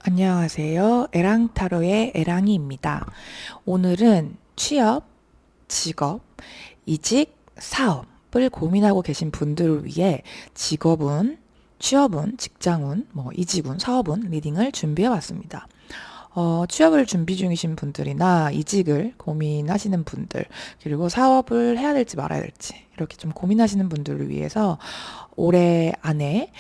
안녕하세요. 에랑타로의 에랑이입니다. 오늘은 취업, 직업, 이직, 사업을 고민하고 계신 분들을 위해 직업운, 취업운, 직장운, 이직운, 사업운 리딩을 준비해 왔습니다. 취업을 준비 중이신 분들이나 이직을 고민하시는 분들, 그리고 사업을 해야 될지 말아야 될지, 이렇게 좀 고민하시는 분들을 위해서 올해 안에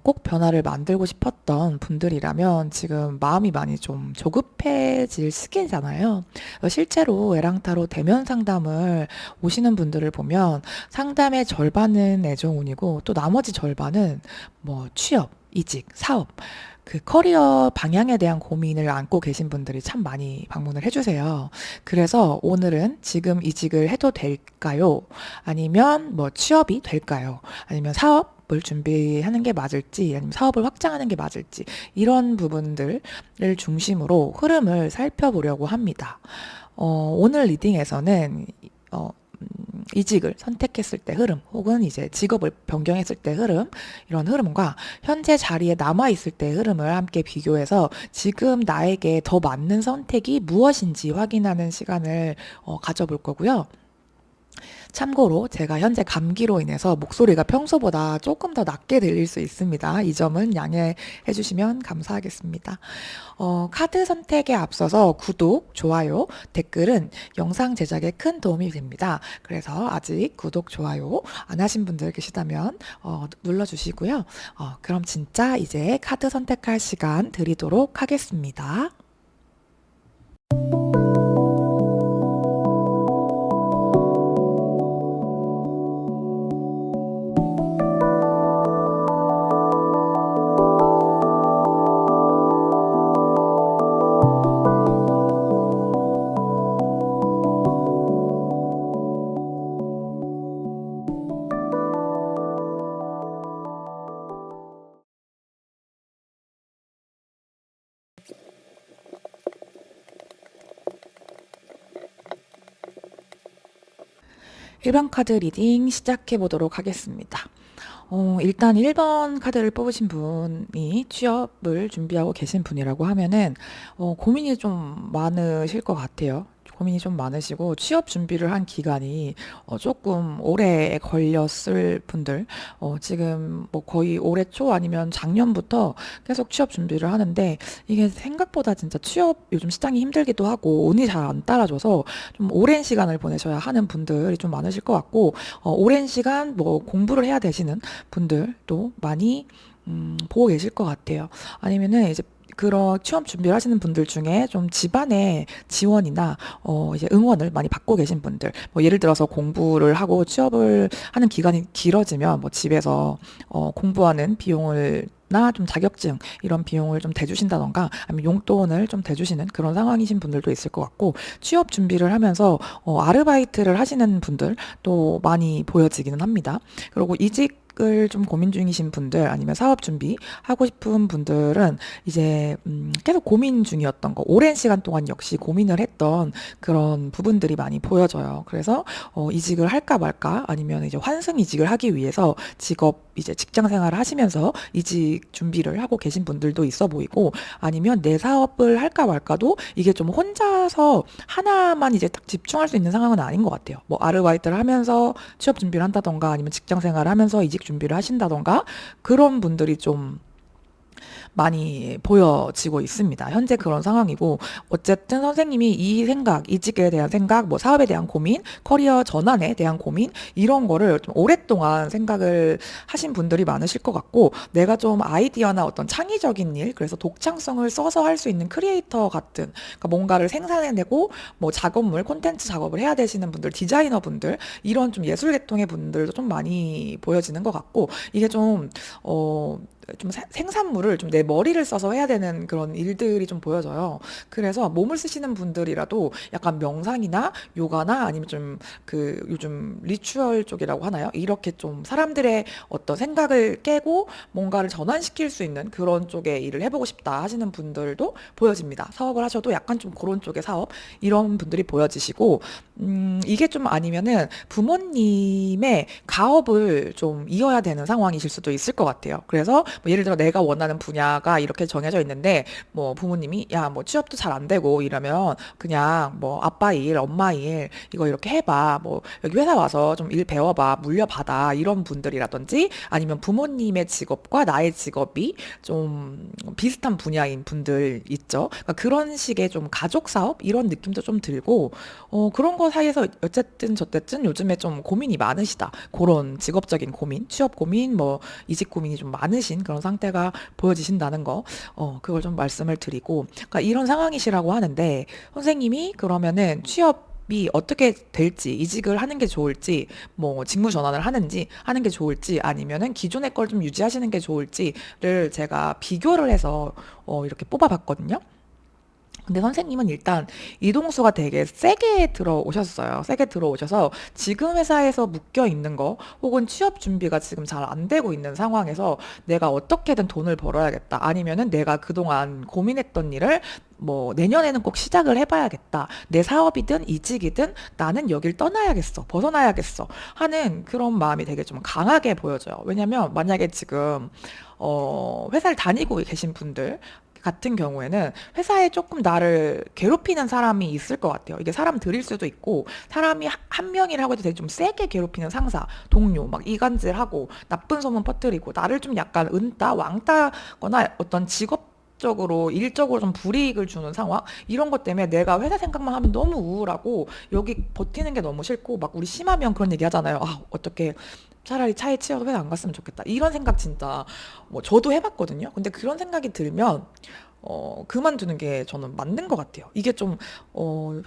꼭 변화를 만들고 싶었던 분들이라면 지금 마음이 많이 좀 조급해질 시기잖아요. 실제로 에랑타로 대면 상담을 오시는 분들을 보면 상담의 절반은 애정운이고 또 나머지 절반은 취업, 이직, 사업, 그 커리어 방향에 대한 고민을 안고 계신 분들이 참 많이 방문을 해주세요. 그래서 오늘은 지금 이직을 해도 될까요? 아니면 취업이 될까요? 아니면 사업을 준비하는 게 맞을지, 아니면 사업을 확장하는 게 맞을지, 이런 부분들을 중심으로 흐름을 살펴보려고 합니다. 오늘 리딩에서는 이직을 선택했을 때 흐름, 혹은 이제 직업을 변경했을 때 흐름, 이런 흐름과 현재 자리에 남아있을 때 흐름을 함께 비교해서 지금 나에게 더 맞는 선택이 무엇인지 확인하는 시간을 가져볼 거고요. 참고로 제가 현재 감기로 인해서 목소리가 평소보다 조금 더 낮게 들릴 수 있습니다. 이 점은 양해해 주시면 감사하겠습니다. 카드 선택에 앞서서 구독, 좋아요, 댓글은 영상 제작에 큰 도움이 됩니다. 그래서 아직 구독, 좋아요 안 하신 분들 계시다면 눌러주시고요. 그럼 진짜 이제 카드 선택할 시간 드리도록 하겠습니다. 일반 카드 리딩 시작해 보도록 하겠습니다. 일단 1번 카드를 뽑으신 분이 취업을 준비하고 계신 분이라고 하면은 고민이 좀 많으실 것 같아요. 고민이 좀 많으시고 취업 준비를 한 기간이 조금 오래 걸렸을 분들, 지금 거의 올해 초 아니면 작년부터 계속 취업 준비를 하는데 이게 생각보다 진짜 취업 요즘 시장이 힘들기도 하고 운이 잘 안 따라줘서 좀 오랜 시간을 보내셔야 하는 분들이 좀 많으실 것 같고, 오랜 시간 공부를 해야 되시는 분들도 많이 보고 계실 것 같아요. 아니면은 이제 그런 취업 준비를 하시는 분들 중에 좀 집안의 지원이나 이제 응원을 많이 받고 계신 분들, 예를 들어서 공부를 하고 취업을 하는 기간이 길어지면 집에서 공부하는 비용을 나 좀 자격증 이런 비용을 좀 대주신다던가 아니면 용돈을 좀 대주시는 그런 상황이신 분들도 있을 것 같고, 취업 준비를 하면서 아르바이트를 하시는 분들도 많이 보여지기는 합니다. 그리고 이직을 좀 고민 중이신 분들 아니면 사업 준비 하고 싶은 분들은 이제 계속 고민 중이었던 거, 오랜 시간 동안 역시 고민을 했던 그런 부분들이 많이 보여져요. 그래서 이직을 할까 말까 아니면 이제 환승 이직을 하기 위해서 이제 직장 생활을 하시면서 이직 준비를 하고 계신 분들도 있어 보이고, 아니면 내 사업을 할까 말까도 이게 좀 혼자서 하나만 이제 딱 집중할 수 있는 상황은 아닌 것 같아요. 아르바이트를 하면서 취업 준비를 한다던가 아니면 직장 생활을 하면서 이직 준비를 하신다던가, 그런 분들이 좀 많이 보여지고 있습니다. 현재 그런 상황이고, 어쨌든 선생님이 이 생각, 이직에 대한 생각, 사업에 대한 고민, 커리어 전환에 대한 고민, 이런 거를 좀 오랫동안 생각을 하신 분들이 많으실 것 같고, 내가 좀 아이디어나 어떤 창의적인 일, 그래서 독창성을 써서 할 수 있는 크리에이터 같은, 그러니까 뭔가를 생산해내고 작업물, 콘텐츠 작업을 해야 되시는 분들, 디자이너 분들, 이런 좀 예술 계통의 분들도 좀 많이 보여지는 것 같고, 이게 좀 생산물을 좀 내 머리를 써서 해야 되는 그런 일들이 좀 보여져요. 그래서 몸을 쓰시는 분들이라도 약간 명상이나 요가나 아니면 좀 요즘 리추얼 쪽이라고 하나요? 이렇게 좀 사람들의 어떤 생각을 깨고 뭔가를 전환시킬 수 있는 그런 쪽의 일을 해보고 싶다 하시는 분들도 보여집니다. 사업을 하셔도 약간 좀 그런 쪽의 사업, 이런 분들이 보여지시고, 이게 좀 아니면은 부모님의 가업을 좀 이어야 되는 상황이실 수도 있을 것 같아요. 그래서 뭐 예를 들어 내가 원하는 분야가 이렇게 정해져 있는데 뭐 부모님이 야 뭐 취업도 잘 안 되고 이러면 그냥 뭐 아빠 일, 엄마 일 이거 이렇게 해봐. 뭐 여기 회사 와서 좀 일 배워봐. 물려받아. 이런 분들이라든지 아니면 부모님의 직업과 나의 직업이 좀 비슷한 분야인 분들 있죠. 그러니까 그런 식의 좀 가족 사업 이런 느낌도 좀 들고 그런 거 사이에서 어쨌든 저쨌든 요즘에 좀 고민이 많으시다. 그런 직업적인 고민, 취업 고민, 뭐 이직 고민이 좀 많으신 그런 상태가 보여지신다는 거, 그걸 좀 말씀을 드리고, 그러니까 이런 상황이시라고 하는데 선생님이 그러면은 취업이 어떻게 될지, 이직을 하는 게 좋을지, 뭐 직무 전환을 하는지 하는 게 좋을지 아니면은 기존의 걸 좀 유지하시는 게 좋을지를 제가 비교를 해서 이렇게 뽑아봤거든요. 근데 선생님은 일단 이동수가 되게 세게 들어오셨어요. 세게 들어오셔서 지금 회사에서 묶여 있는 거 혹은 취업 준비가 지금 잘 안 되고 있는 상황에서 내가 어떻게든 돈을 벌어야겠다. 아니면은 내가 그동안 고민했던 일을 뭐 내년에는 꼭 시작을 해봐야겠다. 내 사업이든 이직이든 나는 여길 떠나야겠어. 벗어나야겠어. 하는 그런 마음이 되게 좀 강하게 보여져요. 왜냐면 만약에 지금 회사를 다니고 계신 분들 같은 경우에는 회사에 조금 나를 괴롭히는 사람이 있을 것 같아요. 이게 사람 들일 수도 있고 사람이 한 명이라고 해도 되게 좀 세게 괴롭히는 상사, 동료, 막 이간질하고 나쁜 소문 퍼뜨리고 나를 좀 약간 은따, 왕따거나 어떤 직업적으로 일적으로 좀 불이익을 주는 상황 이런 것 때문에 내가 회사 생각만 하면 너무 우울하고 여기 버티는 게 너무 싫고 막 우리 심하면 그런 얘기 하잖아요. 아 어떻게 차라리 차에 치여서 회사 안 갔으면 좋겠다. 이런 생각 진짜 뭐 저도 해봤거든요. 근데 그런 생각이 들면 그만두는 게 저는 맞는 것 같아요. 이게 좀,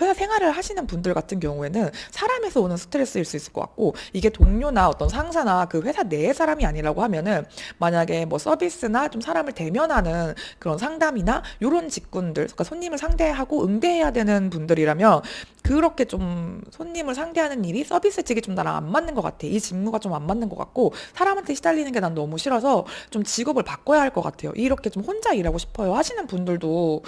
회사 생활을 하시는 분들 같은 경우에는 사람에서 오는 스트레스일 수 있을 것 같고, 이게 동료나 어떤 상사나 그 회사 내의 사람이 아니라고 하면은, 만약에 뭐 서비스나 좀 사람을 대면하는 그런 상담이나 요런 직군들, 그러니까 손님을 상대하고 응대해야 되는 분들이라면, 그렇게 좀 손님을 상대하는 일이 서비스직이 좀 나랑 안 맞는 것 같아. 이 직무가 좀 안 맞는 것 같고, 사람한테 시달리는 게 난 너무 싫어서 좀 직업을 바꿔야 할 것 같아요. 이렇게 좀 혼자 일하고 싶어요. 하시는 분들도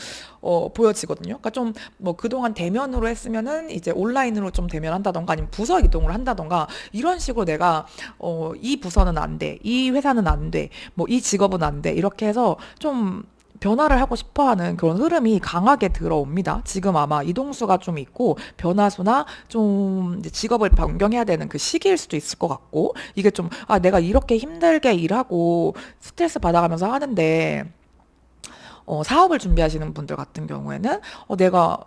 보여지거든요. 그러니까 좀 뭐 그동안 대면으로 했으면은 이제 온라인으로 좀 대면한다던가 아니면 부서 이동을 한다던가 이런 식으로 내가 이 부서는 안 돼. 이 회사는 안 돼. 뭐 이 직업은 안 돼. 이렇게 해서 좀 변화를 하고 싶어 하는 그런 흐름이 강하게 들어옵니다. 지금 아마 이동수가 좀 있고 변화수나 좀 이제 직업을 변경해야 되는 그 시기일 수도 있을 것 같고 이게 좀 아, 내가 이렇게 힘들게 일하고 스트레스 받아가면서 하는데 사업을 준비하시는 분들 같은 경우에는 내가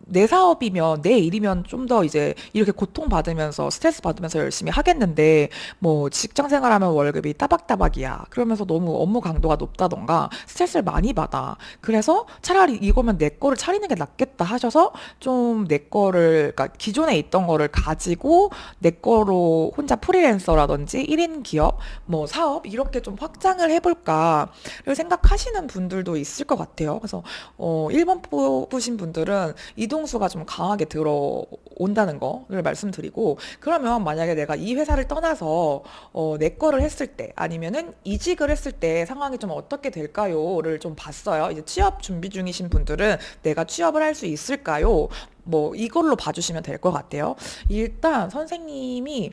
내 사업이면 내 일이면 좀 더 이제 이렇게 고통받으면서 스트레스 받으면서 열심히 하겠는데 뭐 직장 생활하면 월급이 따박따박이야. 그러면서 너무 업무 강도가 높다던가 스트레스를 많이 받아. 그래서 차라리 이거면 내 거를 차리는 게 낫겠다 하셔서 좀 내 거를 그러니까 기존에 있던 거를 가지고 내 거로 혼자 프리랜서라든지 1인 기업 뭐 사업 이렇게 좀 확장을 해볼까를 생각하시는 분들도 있을 것 같아요. 그래서 1번 뽑으신 분들은 이동수가 좀 강하게 들어온다는 거를 말씀드리고 그러면 만약에 내가 이 회사를 떠나서 내 거를 했을 때 아니면은 이직을 했을 때 상황이 좀 어떻게 될까요?를 좀 봤어요. 이제 취업 준비 중이신 분들은 내가 취업을 할 수 있을까요? 뭐 이걸로 봐주시면 될 것 같아요. 일단 선생님이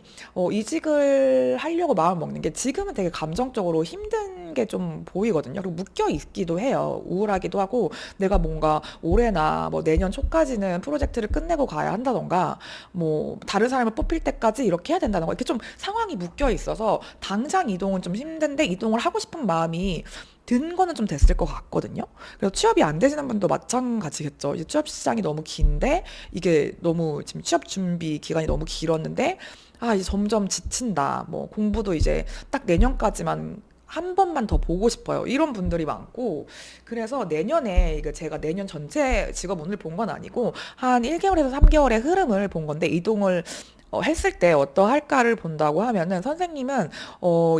이직을 하려고 마음 먹는 게 지금은 되게 감정적으로 힘든 게 좀 보이거든요. 그리고 묶여 있기도 해요. 우울하기도 하고 내가 뭔가 올해나 뭐 내년 초까지는 프로젝트를 끝내고 가야 한다던가 뭐 다른 사람을 뽑힐 때까지 이렇게 해야 된다는 거 이렇게 좀 상황이 묶여 있어서 당장 이동은 좀 힘든데 이동을 하고 싶은 마음이 든 거는 좀 됐을 것 같거든요. 그래서 취업이 안 되시는 분도 마찬가지겠죠. 이제 취업 시장이 너무 긴데 이게 너무 지금 취업 준비 기간이 너무 길었는데 아 이제 점점 지친다. 뭐 공부도 이제 딱 내년까지만 한 번만 더 보고 싶어요. 이런 분들이 많고 그래서 내년에 이게 제가 내년 전체 직업 운을 본 건 아니고 한 1개월에서 3개월의 흐름을 본 건데 이동을 했을 때 어떠할까를 본다고 하면은 선생님은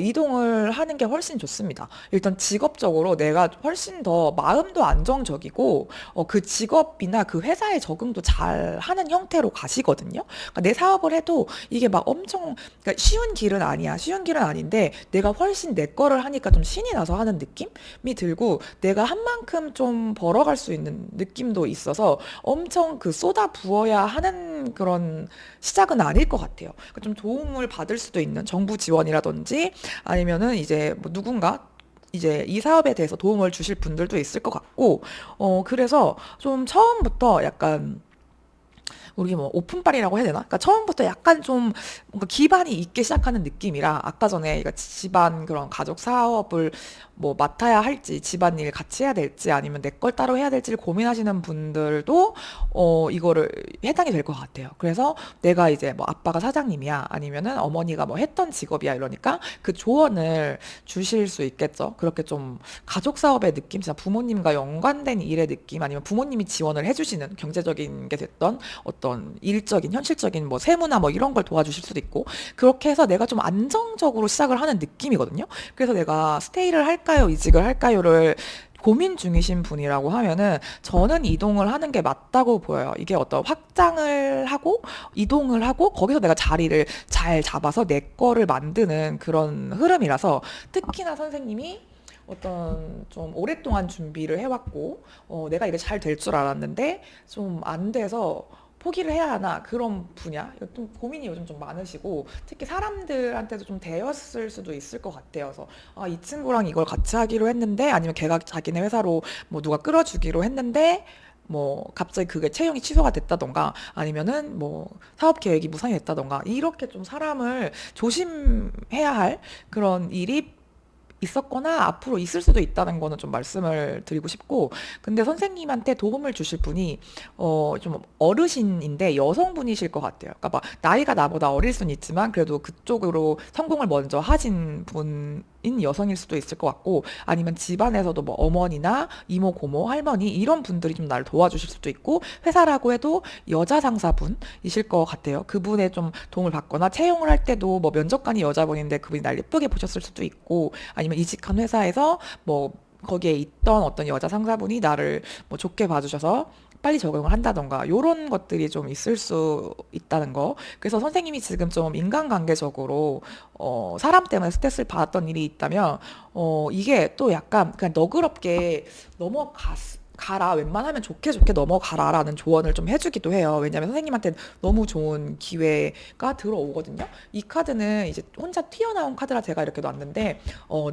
이동을 하는 게 훨씬 좋습니다. 일단 직업적으로 내가 훨씬 더 마음도 안정적이고 그 직업이나 그 회사에 적응도 잘 하는 형태로 가시거든요. 그러니까 내 사업을 해도 이게 막 엄청 그러니까 쉬운 길은 아니야. 쉬운 길은 아닌데 내가 훨씬 내 거를 하니까 좀 신이 나서 하는 느낌이 들고 내가 한 만큼 좀 벌어갈 수 있는 느낌도 있어서 엄청 그 쏟아 부어야 하는 그런 시작은 아닐 것 같아요. 그러니까 좀 도움을 받을 수도 있는 정부 지원이라든지 아니면은 이제 뭐 누군가 이제 이 사업에 대해서 도움을 주실 분들도 있을 것 같고, 그래서 좀 처음부터 약간 우리 뭐 오픈빨이라고 해야 되나? 그러니까 처음부터 약간 좀 뭔가 기반이 있게 시작하는 느낌이라, 아까 전에 이거 집안 그런 가족 사업을 뭐 맡아야 할지, 집안일 같이 해야 될지, 아니면 내 걸 따로 해야 될지를 고민하시는 분들도 이거를 해당이 될 것 같아요. 그래서 내가 이제 뭐 아빠가 사장님이야, 아니면은 어머니가 뭐 했던 직업이야, 이러니까 그 조언을 주실 수 있겠죠. 그렇게 좀 가족 사업의 느낌, 진짜 부모님과 연관된 일의 느낌, 아니면 부모님이 지원을 해주시는 경제적인 게 됐던 어떤 일적인 현실적인 뭐 세무나 뭐 이런 걸 도와주실 수도 있고, 그렇게 해서 내가 좀 안정적으로 시작을 하는 느낌이거든요. 그래서 내가 스테이를 할까요, 이직을 할까요를 고민 중이신 분이라고 하면은 저는 이동을 하는 게 맞다고 보여요. 이게 어떤 확장을 하고 이동을 하고 거기서 내가 자리를 잘 잡아서 내 거를 만드는 그런 흐름이라서, 특히나 선생님이 어떤 좀 오랫동안 준비를 해왔고, 내가 이게 잘 될 줄 알았는데 좀 안 돼서 포기를 해야 하나, 그런 분야, 이거 좀 고민이 요즘 좀 많으시고, 특히 사람들한테도 좀 대였을 수도 있을 것 같아요. 그래서 이 친구랑 이걸 같이 하기로 했는데, 아니면 걔가 자기네 회사로 뭐 누가 끌어주기로 했는데 뭐 갑자기 그게 채용이 취소가 됐다던가, 아니면은 뭐 사업 계획이 무산이 됐다던가, 이렇게 좀 사람을 조심해야 할 그런 일이 있었거나 앞으로 있을 수도 있다는 거는 좀 말씀을 드리고 싶고, 근데 선생님한테 도움을 주실 분이 좀 어르신인데 여성분이실 것 같아요. 그러니까 막 나이가 나보다 어릴 수는 있지만 그래도 그쪽으로 성공을 먼저 하신 분인 여성일 수도 있을 것 같고, 아니면 집안에서도 뭐 어머니나 이모, 고모, 할머니 이런 분들이 좀 나를 도와주실 수도 있고, 회사라고 해도 여자 상사분이실 것 같아요. 그분의 좀 도움을 받거나, 채용을 할 때도 뭐 면접관이 여자분인데 그분이 날 예쁘게 보셨을 수도 있고, 아니면 이직한 회사에서 뭐 거기에 있던 어떤 여자 상사분이 나를 뭐 좋게 봐주셔서 빨리 적응을 한다던가, 요런 것들이 좀 있을 수 있다는 거. 그래서 선생님이 지금 좀 인간관계적으로 사람 때문에 스트레스를 받았던 일이 있다면, 이게 또 약간 그냥 너그럽게 가라, 웬만하면 좋게 좋게 넘어가라라는 조언을 좀 해주기도 해요. 왜냐면 선생님한테 너무 좋은 기회가 들어오거든요. 이 카드는 이제 혼자 튀어나온 카드라 제가 이렇게 놨는데,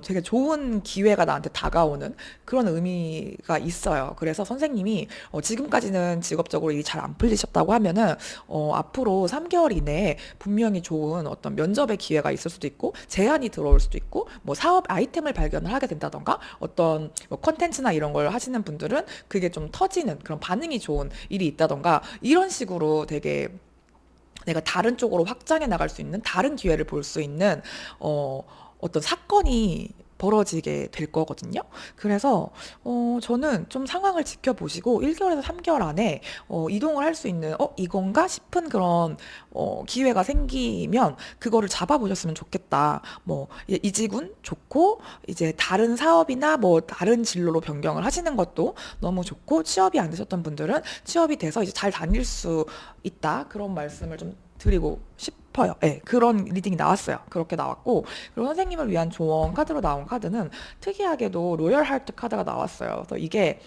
되게 좋은 기회가 나한테 다가오는 그런 의미가 있어요. 그래서 선생님이 지금까지는 직업적으로 일이 잘 안 풀리셨다고 하면은 앞으로 3개월 이내에 분명히 좋은 어떤 면접의 기회가 있을 수도 있고, 제안이 들어올 수도 있고, 뭐 사업 아이템을 발견을 하게 된다던가, 어떤 뭐 컨텐츠나 이런 걸 하시는 분들은 그게 좀 터지는 그런 반응이 좋은 일이 있다던가, 이런 식으로 되게 내가 다른 쪽으로 확장해 나갈 수 있는, 다른 기회를 볼 수 있는 어, 어떤 사건이 벌어지게 될 거거든요. 그래서 저는 좀 상황을 지켜보시고 1개월에서 3개월 안에 이동을 할 수 있는 이건가 싶은 그런 기회가 생기면 그거를 잡아보셨으면 좋겠다. 뭐 이직은 좋고, 이제 다른 사업이나 뭐 다른 진로로 변경을 하시는 것도 너무 좋고, 취업이 안 되셨던 분들은 취업이 돼서 이제 잘 다닐 수 있다, 그런 말씀을 좀 드리고 싶어요. 네, 그런 리딩이 나왔어요. 그렇게 나왔고, 그리고 선생님을 위한 조언 카드로 나온 카드는 특이하게도 로열 하트 카드가 나왔어요. 그래서 이게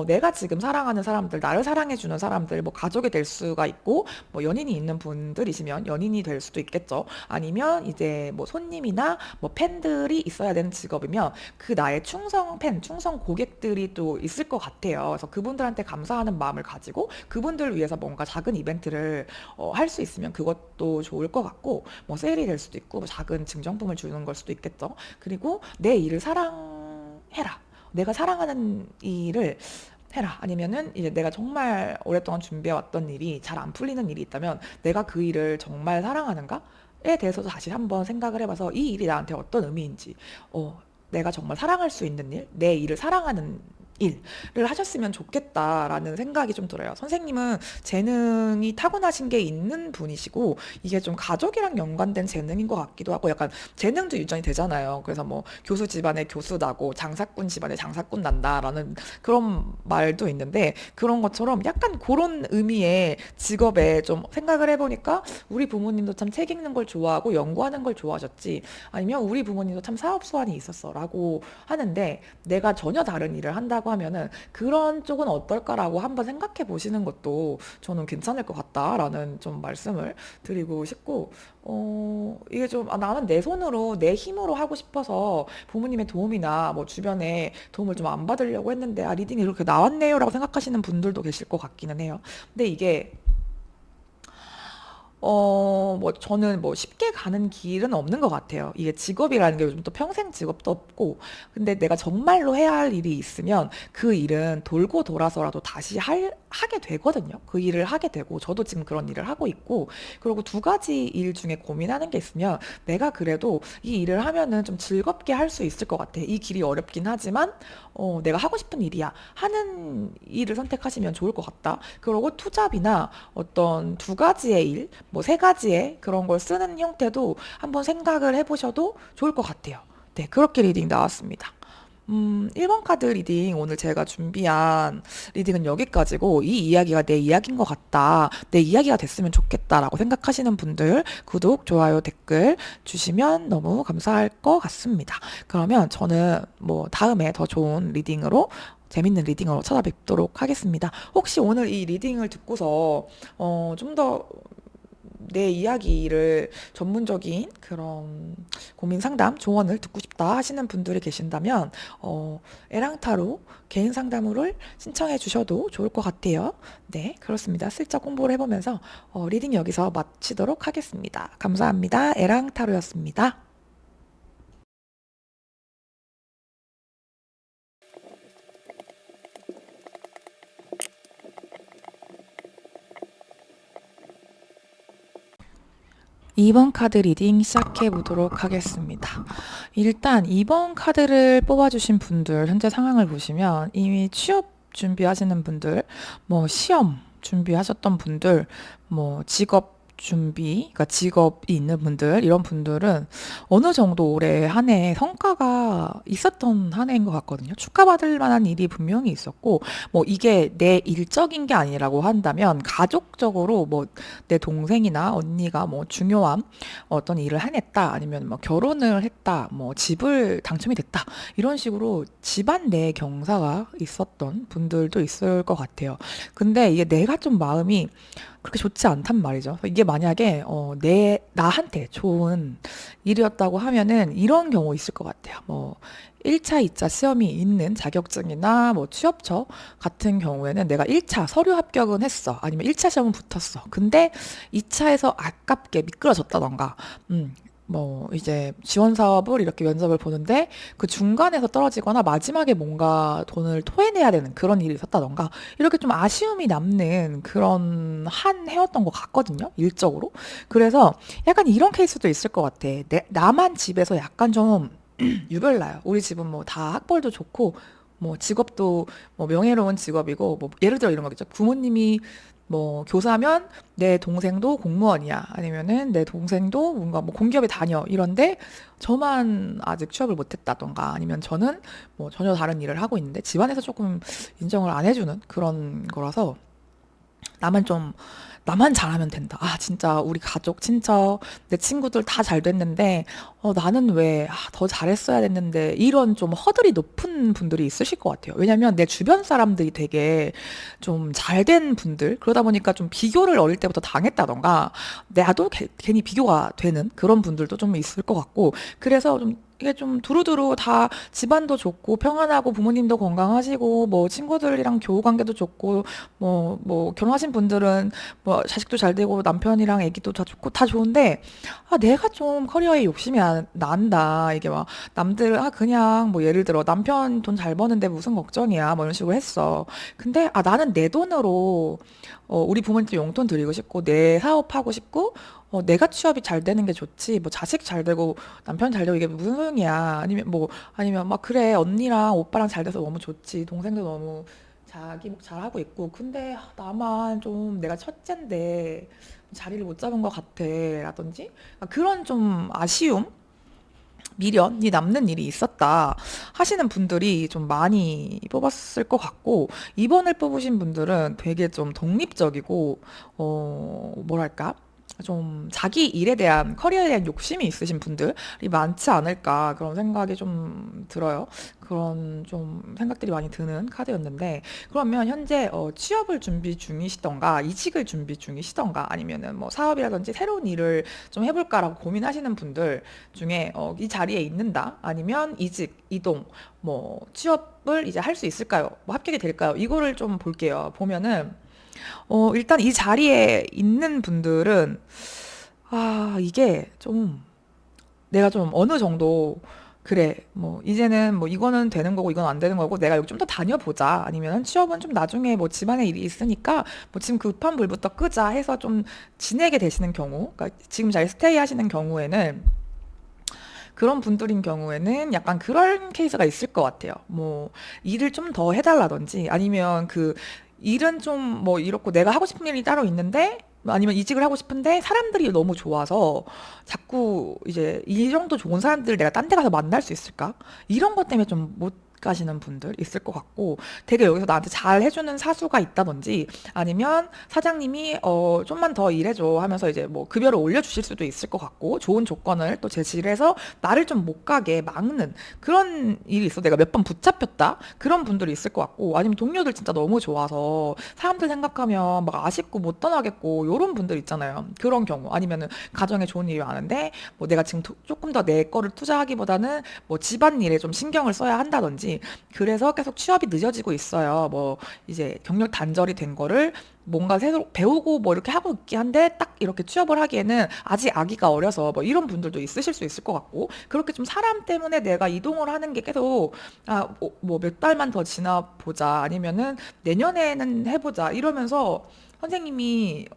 내가 지금 사랑하는 사람들, 나를 사랑해주는 사람들, 뭐 가족이 될 수가 있고, 뭐 연인이 있는 분들이시면 연인이 될 수도 있겠죠. 아니면 이제 뭐 손님이나 뭐 팬들이 있어야 되는 직업이면 그 나의 충성 팬, 충성 고객들이 또 있을 것 같아요. 그래서 그분들한테 감사하는 마음을 가지고 그분들을 위해서 뭔가 작은 이벤트를 할 수 있으면 그것도 좋을 것 같고, 뭐 세일이 될 수도 있고, 뭐 작은 증정품을 주는 걸 수도 있겠죠. 그리고 내 일을 사랑해라. 내가 사랑하는 일을 해라. 아니면은 이제 내가 정말 오랫동안 준비해왔던 일이 잘 안 풀리는 일이 있다면, 내가 그 일을 정말 사랑하는가에 대해서도 다시 한번 생각을 해봐서 이 일이 나한테 어떤 의미인지, 내가 정말 사랑할 수 있는 일, 내 일을 사랑하는 일을 하셨으면 좋겠다라는 생각이 좀 들어요. 선생님은 재능이 타고나신 게 있는 분이시고, 이게 좀 가족이랑 연관된 재능인 것 같기도 하고, 약간 재능도 유전이 되잖아요. 그래서 뭐 교수 집안에 교수 나고 장사꾼 집안에 장사꾼 난다라는 그런 말도 있는데, 그런 것처럼 약간 그런 의미의 직업에 좀 생각을 해보니까, 우리 부모님도 참 책 읽는 걸 좋아하고 연구하는 걸 좋아하셨지, 아니면 우리 부모님도 참 사업 수완이 있었어 라고 하는데, 내가 전혀 다른 일을 한다고 하면은 그런 쪽은 어떨까라고 한번 생각해 보시는 것도 저는 괜찮을 것 같다라는 좀 말씀을 드리고 싶고, 이게 좀, 나는 내 손으로, 내 힘으로 하고 싶어서 부모님의 도움이나 뭐 주변에 도움을 좀 안 받으려고 했는데, 리딩이 이렇게 나왔네요라고 생각하시는 분들도 계실 것 같기는 해요. 근데 이게 뭐 저는 뭐 쉽게 가는 길은 없는 것 같아요. 이게 직업이라는 게 요즘 또 평생 직업도 없고, 근데 내가 정말로 해야 할 일이 있으면 그 일은 돌고 돌아서라도 다시 하게 되거든요. 그 일을 하게 되고, 저도 지금 그런 일을 하고 있고, 그리고 두 가지 일 중에 고민하는 게 있으면 내가 그래도 이 일을 하면은 좀 즐겁게 할 수 있을 것 같아. 이 길이 어렵긴 하지만, 내가 하고 싶은 일이야. 하는 일을 선택하시면 좋을 것 같다. 그리고 투잡이나 어떤 두 가지의 일, 뭐 세 가지의 그런 걸 쓰는 형태도 한번 생각을 해보셔도 좋을 것 같아요. 네, 그렇게 리딩 나왔습니다. 1번 카드 리딩 오늘 제가 준비한 리딩은 여기까지고, 이 이야기가 내 이야기인 것 같다, 내 이야기가 됐으면 좋겠다라고 생각하시는 분들 구독, 좋아요, 댓글 주시면 너무 감사할 것 같습니다. 그러면 저는 뭐 다음에 더 좋은 리딩으로, 재밌는 리딩으로 찾아뵙도록 하겠습니다. 혹시 오늘 이 리딩을 듣고서 좀더 내 이야기를 전문적인 그런 고민 상담 조언을 듣고 싶다 하시는 분들이 계신다면 에랑타로 개인 상담을 신청해 주셔도 좋을 것 같아요. 네, 그렇습니다. 슬쩍 공부를 해보면서 리딩 여기서 마치도록 하겠습니다. 감사합니다. 에랑타로였습니다. 이번 카드 리딩 시작해 보도록 하겠습니다. 일단 2번 카드를 뽑아주신 분들 현재 상황을 보시면 이미 취업 준비하시는 분들, 뭐 시험 준비하셨던 분들, 뭐 직업 준비, 그러니까 직업이 있는 분들, 이런 분들은 어느 정도 올해 한 해 성과가 있었던 한 해인 것 같거든요. 축하받을 만한 일이 분명히 있었고, 뭐 이게 내 일적인 게 아니라고 한다면 가족적으로 뭐 내 동생이나 언니가 뭐 중요한 어떤 일을 해냈다, 아니면 뭐 결혼을 했다, 뭐 집을 당첨이 됐다, 이런 식으로 집안 내 경사가 있었던 분들도 있을 것 같아요. 근데 이게 내가 좀 마음이 그렇게 좋지 않단 말이죠. 이게 만약에 나한테 좋은 일이었다고 하면은 이런 경우 있을 것 같아요. 뭐 1차, 2차 시험이 있는 자격증이나 뭐 취업처 같은 경우에는 내가 1차 서류 합격은 했어. 아니면 1차 시험은 붙었어. 근데 2차에서 아깝게 미끄러졌다던가, 뭐 이제 지원 사업을 이렇게 면접을 보는데 그 중간에서 떨어지거나 마지막에 뭔가 돈을 토해내야 되는 그런 일이 있었다던가, 이렇게 좀 아쉬움이 남는 그런 한 해였던 것 같거든요, 일적으로. 그래서 약간 이런 케이스도 있을 것 같아. 나만 집에서 약간 좀 유별나요. 우리 집은 뭐 다 학벌도 좋고, 뭐 직업도 뭐 명예로운 직업이고, 뭐 예를 들어 이런 거겠죠. 부모님이 뭐 교사면 내 동생도 공무원이야. 아니면은 내 동생도 뭔가 뭐 공기업에 다녀. 이런데 저만 아직 취업을 못했다던가, 아니면 저는 뭐 전혀 다른 일을 하고 있는데 집안에서 조금 인정을 안 해주는 그런 거라서, 나만 좀 나만 잘하면 된다. 진짜 우리 가족, 친척, 내 친구들 다 잘 됐는데 나는 왜 더 잘했어야 됐는데, 이런 좀 허들이 높은 분들이 있으실 것 같아요. 왜냐면 내 주변 사람들이 되게 좀 잘된 분들, 그러다 보니까 좀 비교를 어릴 때부터 당했다던가, 나도 괜히 비교가 되는 그런 분들도 좀 있을 것 같고, 그래서 좀 이게 좀 두루두루 다 집안도 좋고 평안하고 부모님도 건강하시고 뭐 친구들이랑 교우 관계도 좋고, 뭐 결혼하신 분들은 뭐 자식도 잘 되고 남편이랑 아기도 다 좋고 다 좋은데, 내가 좀 커리어에 욕심이 난다. 이게 막 남들은 그냥 뭐 예를 들어 남편 돈 잘 버는데 무슨 걱정이야, 뭐 이런 식으로 했어. 근데 나는 내 돈으로 우리 부모님께 용돈 드리고 싶고 내 사업하고 싶고, 내가 취업이 잘 되는 게 좋지, 뭐 자식 잘 되고 남편 잘 되고 이게 무슨 소용이야. 아니면 막 그래, 언니랑 오빠랑 잘 돼서 너무 좋지, 동생도 너무 자기 목 잘하고 있고, 근데 나만 좀 내가 첫째인데 자리를 못 잡은 것 같아, 라든지 그런 좀 아쉬움, 미련이 남는 일이 있었다 하시는 분들이 좀 많이 뽑았을 것 같고, 2번을 뽑으신 분들은 되게 좀 독립적이고, 뭐랄까, 좀 자기 일에 대한 커리어에 대한 욕심이 있으신 분들이 많지 않을까 그런 생각이 좀 들어요. 그런 좀 생각들이 많이 드는 카드였는데 그러면 현재 취업을 준비 중이시던가 이직을 준비 중이시던가 아니면은 뭐 사업이라든지 새로운 일을 좀 해볼까라고 고민하시는 분들 중에 이 자리에 있는다 아니면 이직, 이동, 뭐 취업을 이제 할 수 있을까요? 뭐 합격이 될까요? 이거를 좀 볼게요. 보면은 일단 이 자리에 있는 분들은, 이게 좀, 내가 좀 어느 정도, 그래, 뭐, 이제는 뭐, 이거는 되는 거고, 이건 안 되는 거고, 내가 여기 좀 더 다녀보자. 아니면 취업은 좀 나중에 뭐, 집안에 일이 있으니까, 뭐, 지금 급한 불부터 끄자 해서 좀 지내게 되시는 경우, 그러니까 지금 잘 스테이 하시는 경우에는, 그런 분들인 경우에는 약간 그런 케이스가 있을 것 같아요. 뭐, 일을 좀 더 해달라든지, 아니면 그, 일은 좀 뭐 이렇고 내가 하고 싶은 일이 따로 있는데, 아니면 이직을 하고 싶은데 사람들이 너무 좋아서 자꾸 이제 이 정도 좋은 사람들을 내가 딴 데 가서 만날 수 있을까? 이런 것 때문에 좀 못 가시는 분들 있을 것 같고 되게 여기서 나한테 잘 해주는 사수가 있다든지 아니면 사장님이 좀만 더 일해줘 하면서 이제 뭐 급여를 올려주실 수도 있을 것 같고 좋은 조건을 또 제시를 해서 나를 좀 못 가게 막는 그런 일이 있어. 내가 몇 번 붙잡혔다 그런 분들이 있을 것 같고 아니면 동료들 진짜 너무 좋아서 사람들 생각하면 막 아쉽고 못 떠나겠고 요런 분들 있잖아요. 그런 경우 아니면은 가정에 좋은 일이 많은데 뭐 내가 지금 조금 더 내 거를 투자하기보다는 뭐 집안일에 좀 신경을 써야 한다든지 그래서 계속 취업이 늦어지고 있어요. 뭐 이제 경력 단절이 된 거를 뭔가 새로 배우고 뭐 이렇게 하고 있긴 한데 딱 이렇게 취업을 하기에는 아직 아기가 어려서 뭐 이런 분들도 있으실 수 있을 것 같고 그렇게 좀 사람 때문에 내가 이동을 하는 게 계속 뭐 몇 달만 더 지나 보자 아니면은 내년에는 해보자 이러면서 선생님이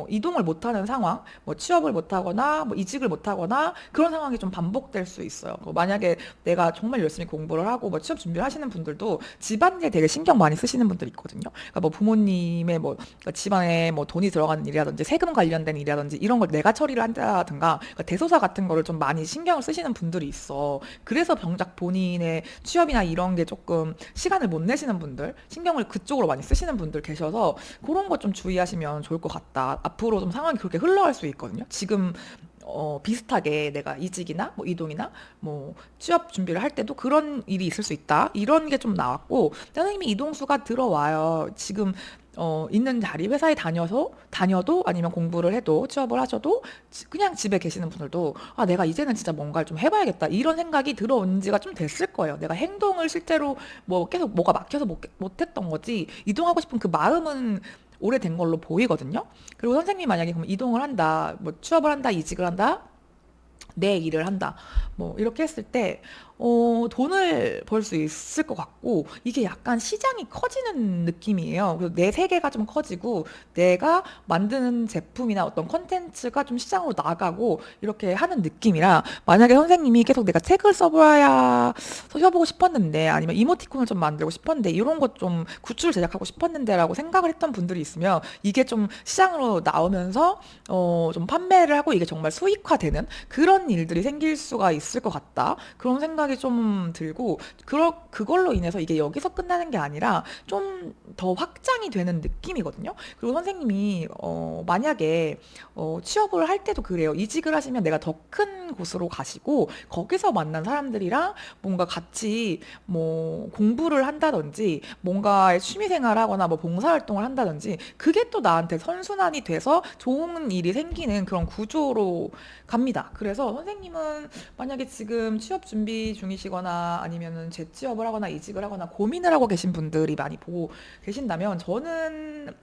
이동을 못하는 상황, 뭐 취업을 못하거나 뭐 이직을 못하거나 그런 상황이 좀 반복될 수 있어요. 만약에 내가 정말 열심히 공부를 하고 뭐 취업 준비를 하시는 분들도 집안일 되게 신경 많이 쓰시는 분들 있거든요. 그러니까 뭐 부모님의 뭐 그러니까 집안에 뭐 돈이 들어가는 일이라든지 세금 관련된 일이라든지 이런 걸 내가 처리를 한다든가 그러니까 대소사 같은 거를 좀 많이 신경을 쓰시는 분들이 있어. 그래서 병작 본인의 취업이나 이런 게 조금 시간을 못 내시는 분들, 신경을 그쪽으로 많이 쓰시는 분들 계셔서 그런 거 좀 주의하시면 좋을 것 같다. 앞으로 좀 상황이 그렇게 흘러갈 수 있거든요. 지금 비슷하게 내가 이직이나 뭐 이동이나 뭐 취업 준비를 할 때도 그런 일이 있을 수 있다. 이런 게 좀 나왔고 선생님이 이동수가 들어와요. 지금 있는 자리 회사에 다녀도 아니면 공부를 해도 취업을 하셔도 그냥 집에 계시는 분들도 내가 이제는 진짜 뭔가를 좀 해봐야겠다 이런 생각이 들어온 지가 좀 됐을 거예요. 내가 행동을 실제로 뭐 계속 뭐가 막혀서 못했던 거지 이동하고 싶은 그 마음은 오래된 걸로 보이거든요. 그리고 선생님이 만약에 그럼 이동을 한다, 뭐 취업을 한다, 이직을 한다, 내 일을 한다. 뭐 이렇게 했을 때 돈을 벌 수 있을 것 같고 이게 약간 시장이 커지는 느낌이에요. 그래서 내 세계가 좀 커지고 내가 만드는 제품이나 어떤 컨텐츠가 좀 시장으로 나가고 이렇게 하는 느낌이라 만약에 선생님이 계속 내가 책을 써보고 싶었는데 아니면 이모티콘을 좀 만들고 싶었는데 이런 것 좀 굿즈를 제작하고 싶었는데라고 생각을 했던 분들이 있으면 이게 좀 시장으로 나오면서 좀 판매를 하고 이게 정말 수익화되는 그런 일들이 생길 수가 있을 것 같다. 그런 생각이 좀 들고, 그걸로 인해서 이게 여기서 끝나는 게 아니라 좀 더 확장이 되는 느낌이거든요. 그리고 선생님이, 만약에, 취업을 할 때도 그래요. 이직을 하시면 내가 더 큰 곳으로 가시고, 거기서 만난 사람들이랑 뭔가 같이 뭐 공부를 한다든지, 뭔가 취미 생활을 하거나 뭐 봉사활동을 한다든지, 그게 또 나한테 선순환이 돼서 좋은 일이 생기는 그런 구조로 갑니다. 그래서 선생님은 만약에 지금 취업 준비 중이시거나 아니면은 재취업을 하거나 이직을 하거나 고민을 하고 계신 분들이 많이 보고 계신다면 저는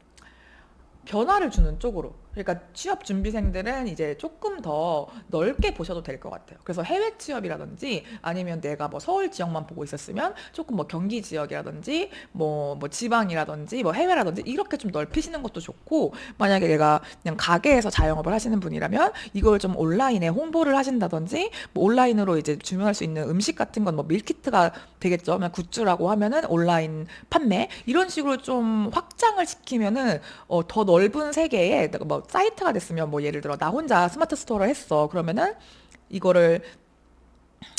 변화를 주는 쪽으로. 그러니까 취업 준비생들은 이제 조금 더 넓게 보셔도 될 것 같아요. 그래서 해외 취업이라든지 아니면 내가 뭐 서울 지역만 보고 있었으면 조금 뭐 경기 지역이라든지 뭐 지방이라든지 뭐 해외라든지 이렇게 좀 넓히시는 것도 좋고 만약에 내가 그냥 가게에서 자영업을 하시는 분이라면 이걸 좀 온라인에 홍보를 하신다든지 뭐 온라인으로 이제 주문할 수 있는 음식 같은 건 뭐 밀키트가 되겠죠. 그냥 굿즈라고 하면은 온라인 판매 이런 식으로 좀 확장을 시키면은 더 넓은 세계에 내가 뭐 사이트가 됐으면 뭐 예를 들어 나 혼자 스마트 스토어를 했어. 그러면은 이거를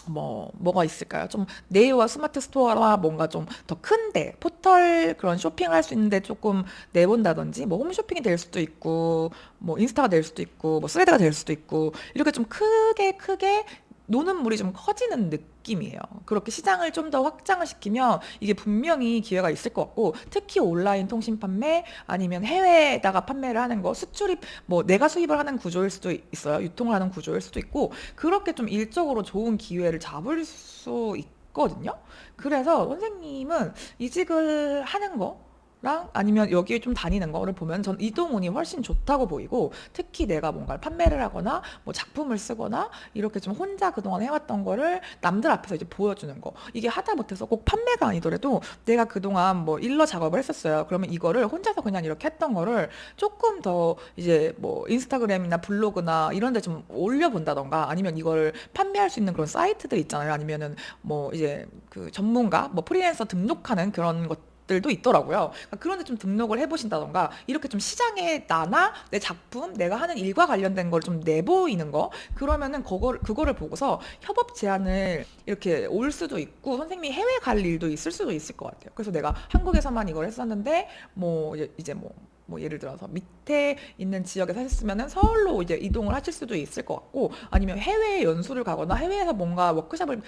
뭐가 있을까요? 좀 네이와 스마트 스토어와 뭔가 좀 더 큰데, 포털 그런 쇼핑할 수 있는데 조금 내본다든지, 뭐 홈쇼핑이 될 수도 있고, 뭐 인스타가 될 수도 있고, 뭐 스레드가 될 수도 있고, 이렇게 좀 크게 크게 노는 물이 좀 커지는 느낌이에요. 그렇게 시장을 좀 더 확장을 시키면 이게 분명히 기회가 있을 것 같고, 특히 온라인 통신 판매 아니면 해외에다가 판매를 하는 거, 수출입, 뭐 내가 수입을 하는 구조일 수도 있어요. 유통을 하는 구조일 수도 있고, 그렇게 좀 일적으로 좋은 기회를 잡을 수 있거든요. 그래서 선생님은 이직을 하는 거 랑 아니면 여기에 좀 다니는 거를 보면 전 이동운이 훨씬 좋다고 보이고, 특히 내가 뭔가를 판매를 하거나 뭐 작품을 쓰거나 이렇게 좀 혼자 그동안 해왔던 거를 남들 앞에서 이제 보여주는 거, 이게 하다 못해서 꼭 판매가 아니더라도 내가 그동안 뭐 일러 작업을 했었어요. 그러면 이거를 혼자서 그냥 이렇게 했던 거를 조금 더 이제 뭐 인스타그램이나 블로그나 이런 데 좀 올려본다던가, 아니면 이거를 판매할 수 있는 그런 사이트들 있잖아요. 아니면은 뭐 이제 그 전문가 뭐 프리랜서 등록하는 그런 것 들도 있더라고요. 그러니까 그런데 좀 등록을 해보신다던가, 이렇게 좀 시장에 나나 내 작품, 내가 하는 일과 관련된 걸 좀 내보이는 거, 그러면은 그거를 보고서 협업 제안을 이렇게 올 수도 있고, 선생님이 해외 갈 일도 있을 수도 있을 것 같아요. 그래서 내가 한국에서만 이걸 했었는데, 뭐 이제 뭐 예를 들어서 밑에 있는 지역에 사셨으면은 서울로 이제 이동을 하실 수도 있을 것 같고, 아니면 해외에 연수를 가거나 해외에서 뭔가 워크숍을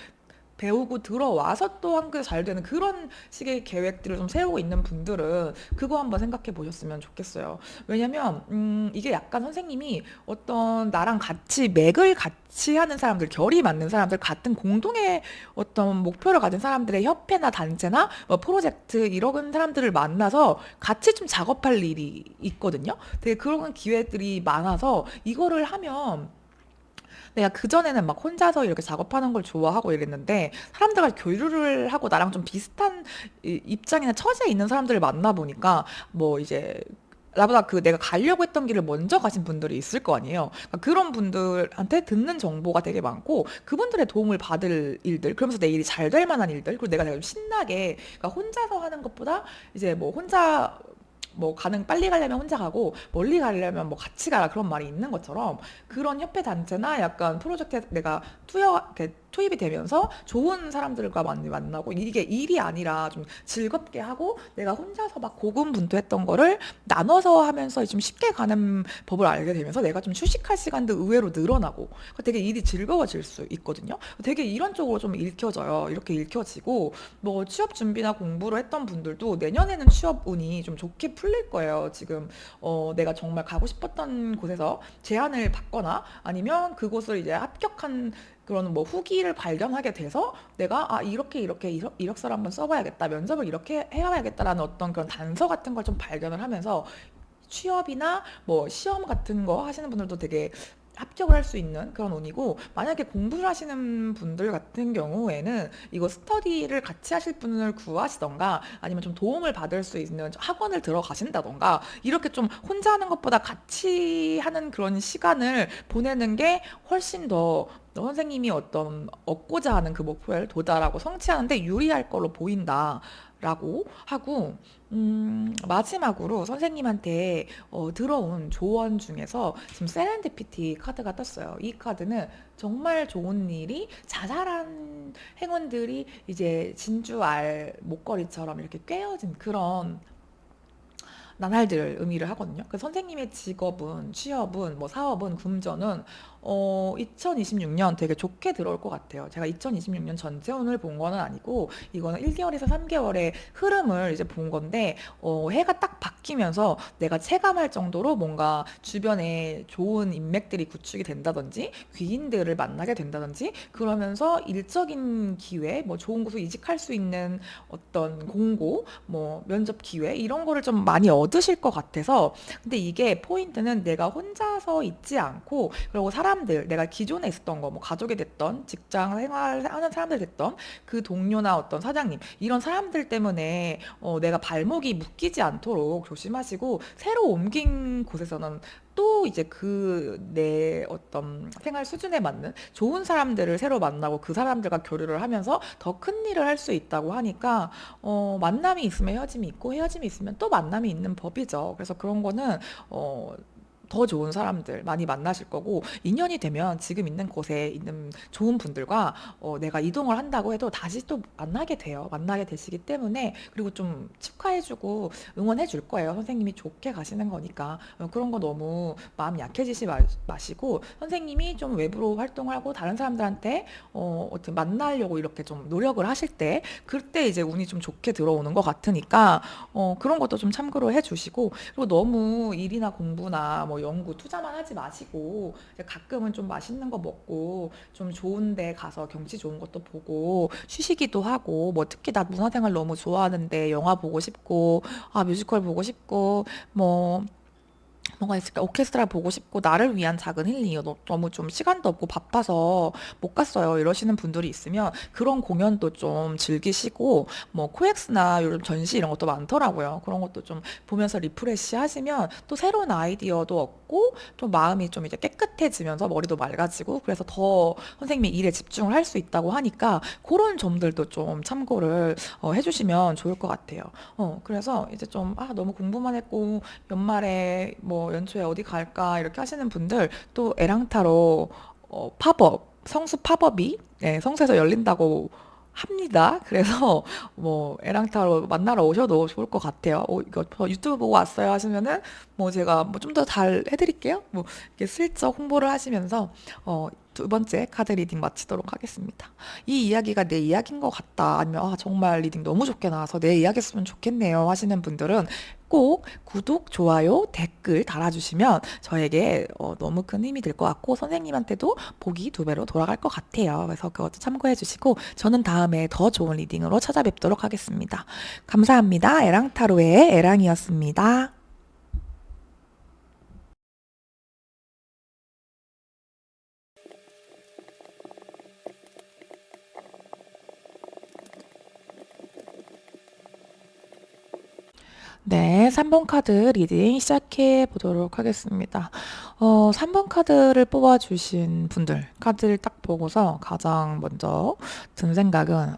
배우고 들어와서 또 한국에서 잘 되는 그런 식의 계획들을 좀 세우고 있는 분들은 그거 한번 생각해 보셨으면 좋겠어요. 왜냐면 이게 약간 선생님이 어떤 나랑 같이 맥을 같이 하는 사람들, 결이 맞는 사람들, 같은 공동의 어떤 목표를 가진 사람들의 협회나 단체나 뭐 프로젝트 이런 사람들을 만나서 같이 좀 작업할 일이 있거든요. 되게 그런 기회들이 많아서 이거를 하면, 내가 그전에는 막 혼자서 이렇게 작업하는 걸 좋아하고 이랬는데, 사람들과 교류를 하고 나랑 좀 비슷한 입장이나 처지에 있는 사람들을 만나보니까, 뭐 이제 나보다 그 내가 가려고 했던 길을 먼저 가신 분들이 있을 거 아니에요. 그러니까 그런 분들한테 듣는 정보가 되게 많고, 그분들의 도움을 받을 일들, 그러면서 내 일이 잘 될 만한 일들, 그리고 내가 좀 신나게, 그러니까 혼자서 하는 것보다 이제 뭐 혼자 뭐 빨리 가려면 혼자 가고 멀리 가려면 뭐 같이 가라, 그런 말이 있는 것처럼, 그런 협회 단체나 약간 프로젝트에 내가 이렇게 투입이 되면서 좋은 사람들과 만나고, 이게 일이 아니라 좀 즐겁게 하고 내가 혼자서 막 고군분투했던 거를 나눠서 하면서 좀 쉽게 가는 법을 알게 되면서 내가 좀 휴식할 시간도 의외로 늘어나고, 되게 일이 즐거워질 수 있거든요. 되게 이런 쪽으로 좀 읽혀져요. 이렇게 읽혀지고, 뭐 취업 준비나 공부를 했던 분들도 내년에는 취업 운이 좀 좋게 풀릴 거예요. 지금 내가 정말 가고 싶었던 곳에서 제안을 받거나, 아니면 그곳을 이제 합격한 그런 뭐 후기를 발견하게 돼서, 내가 이렇게 이력서를 한번 써봐야겠다, 면접을 이렇게 해봐야겠다라는 어떤 그런 단서 같은 걸 좀 발견을 하면서, 취업이나 뭐 시험 같은 거 하시는 분들도 되게 합격을 할 수 있는 그런 운이고, 만약에 공부를 하시는 분들 같은 경우에는 이거 스터디를 같이 하실 분을 구하시던가, 아니면 좀 도움을 받을 수 있는 학원을 들어가신다던가, 이렇게 좀 혼자 하는 것보다 같이 하는 그런 시간을 보내는 게 훨씬 더 선생님이 어떤 얻고자 하는 그 목표를 도달하고 성취하는데 유리할 걸로 보인다라고 하고, 마지막으로 선생님한테 들어온 조언 중에서 지금 세렌디피티 카드가 떴어요. 이 카드는 정말 좋은 일이, 자잘한 행운들이 이제 진주알 목걸이처럼 이렇게 꿰어진 그런 나날들을 의미를 하거든요. 그 선생님의 직업은, 취업은, 뭐 사업은, 금전은 2026년 되게 좋게 들어올 것 같아요. 제가 2026년 전체 운을 본 거는 아니고, 이거는 1개월에서 3개월의 흐름을 이제 본 건데, 해가 딱 바뀌면서 내가 체감할 정도로 뭔가 주변에 좋은 인맥들이 구축이 된다든지, 귀인들을 만나게 된다든지, 그러면서 일적인 기회, 뭐 좋은 곳으로 이직할 수 있는 어떤 공고, 뭐 면접 기회, 이런 거를 좀 많이 얻으실 것 같아서. 근데 이게 포인트는 내가 혼자서 있지 않고, 그리고 사람들, 내가 기존에 있었던 거, 뭐 가족이 됐던, 직장 생활하는 사람들 됐던, 그 동료나 어떤 사장님, 이런 사람들 때문에 내가 발목이 묶이지 않도록 조심하시고, 새로 옮긴 곳에서는 또 이제 그 내 어떤 생활 수준에 맞는 좋은 사람들을 새로 만나고, 그 사람들과 교류를 하면서 더 큰 일을 할 수 있다고 하니까, 만남이 있으면 헤어짐이 있고, 헤어짐이 있으면 또 만남이 있는 법이죠. 그래서 그런 거는 어, 더 좋은 사람들 많이 만나실 거고, 인연이 되면 지금 있는 곳에 있는 좋은 분들과 내가 이동을 한다고 해도 다시 또 만나게 돼요. 만나게 되시기 때문에, 그리고 좀 축하해주고 응원해 줄 거예요. 선생님이 좋게 가시는 거니까. 그런 거 너무 마음 약해지지 마시고, 선생님이 좀 외부로 활동을 하고 다른 사람들한테 어떻게 만나려고 이렇게 좀 노력을 하실 때, 그때 이제 운이 좀 좋게 들어오는 것 같으니까 그런 것도 좀 참고로 해주시고, 그리고 너무 일이나 공부나 뭐 연구 투자만 하지 마시고 이제 가끔은 좀 맛있는 거 먹고 좀 좋은 데 가서 경치 좋은 것도 보고 쉬시기도 하고, 뭐 특히 나 문화생활 너무 좋아하는데 영화 보고 싶고 뮤지컬 보고 싶고 뭐 뭐가 있을까? 오케스트라 보고 싶고 나를 위한 작은 힐링이요. 너무 좀 시간도 없고 바빠서 못 갔어요. 이러시는 분들이 있으면 그런 공연도 좀 즐기시고, 뭐 코엑스나 요즘 전시 이런 것도 많더라고요. 그런 것도 좀 보면서 리프레시 하시면 또 새로운 아이디어도 얻고 좀 마음이 좀 이제 깨끗해지면서 머리도 맑아지고, 그래서 더 선생님이 일에 집중을 할 수 있다고 하니까 그런 점들도 좀 참고를 해주시면 좋을 것 같아요. 그래서 이제 좀 너무 공부만 했고 연말에 뭐 연초에 어디 갈까 이렇게 하시는 분들, 또 에랑타로 팝업, 성수 팝업이 성수에서 열린다고 합니다. 그래서 뭐 에랑타로 만나러 오셔도 좋을 것 같아요. 이거 저 유튜브 보고 왔어요 하시면은 뭐 제가 뭐 좀 더 잘 해드릴게요. 뭐 이렇게 슬쩍 홍보를 하시면서 두 번째 카드 리딩 마치도록 하겠습니다. 이 이야기가 내 이야기인 것 같다, 아니면 정말 리딩 너무 좋게 나와서 내 이야기였으면 좋겠네요 하시는 분들은 꼭 구독, 좋아요, 댓글 달아주시면 저에게 너무 큰 힘이 될 것 같고, 선생님한테도 복이 두 배로 돌아갈 것 같아요. 그래서 그것도 참고해 주시고, 저는 다음에 더 좋은 리딩으로 찾아뵙도록 하겠습니다. 감사합니다. 에랑타로의 에랑이었습니다. 네, 3번 카드 리딩 시작해 보도록 하겠습니다. 3번 카드를 뽑아주신 분들, 카드를 딱 보고서 가장 먼저 든 생각은,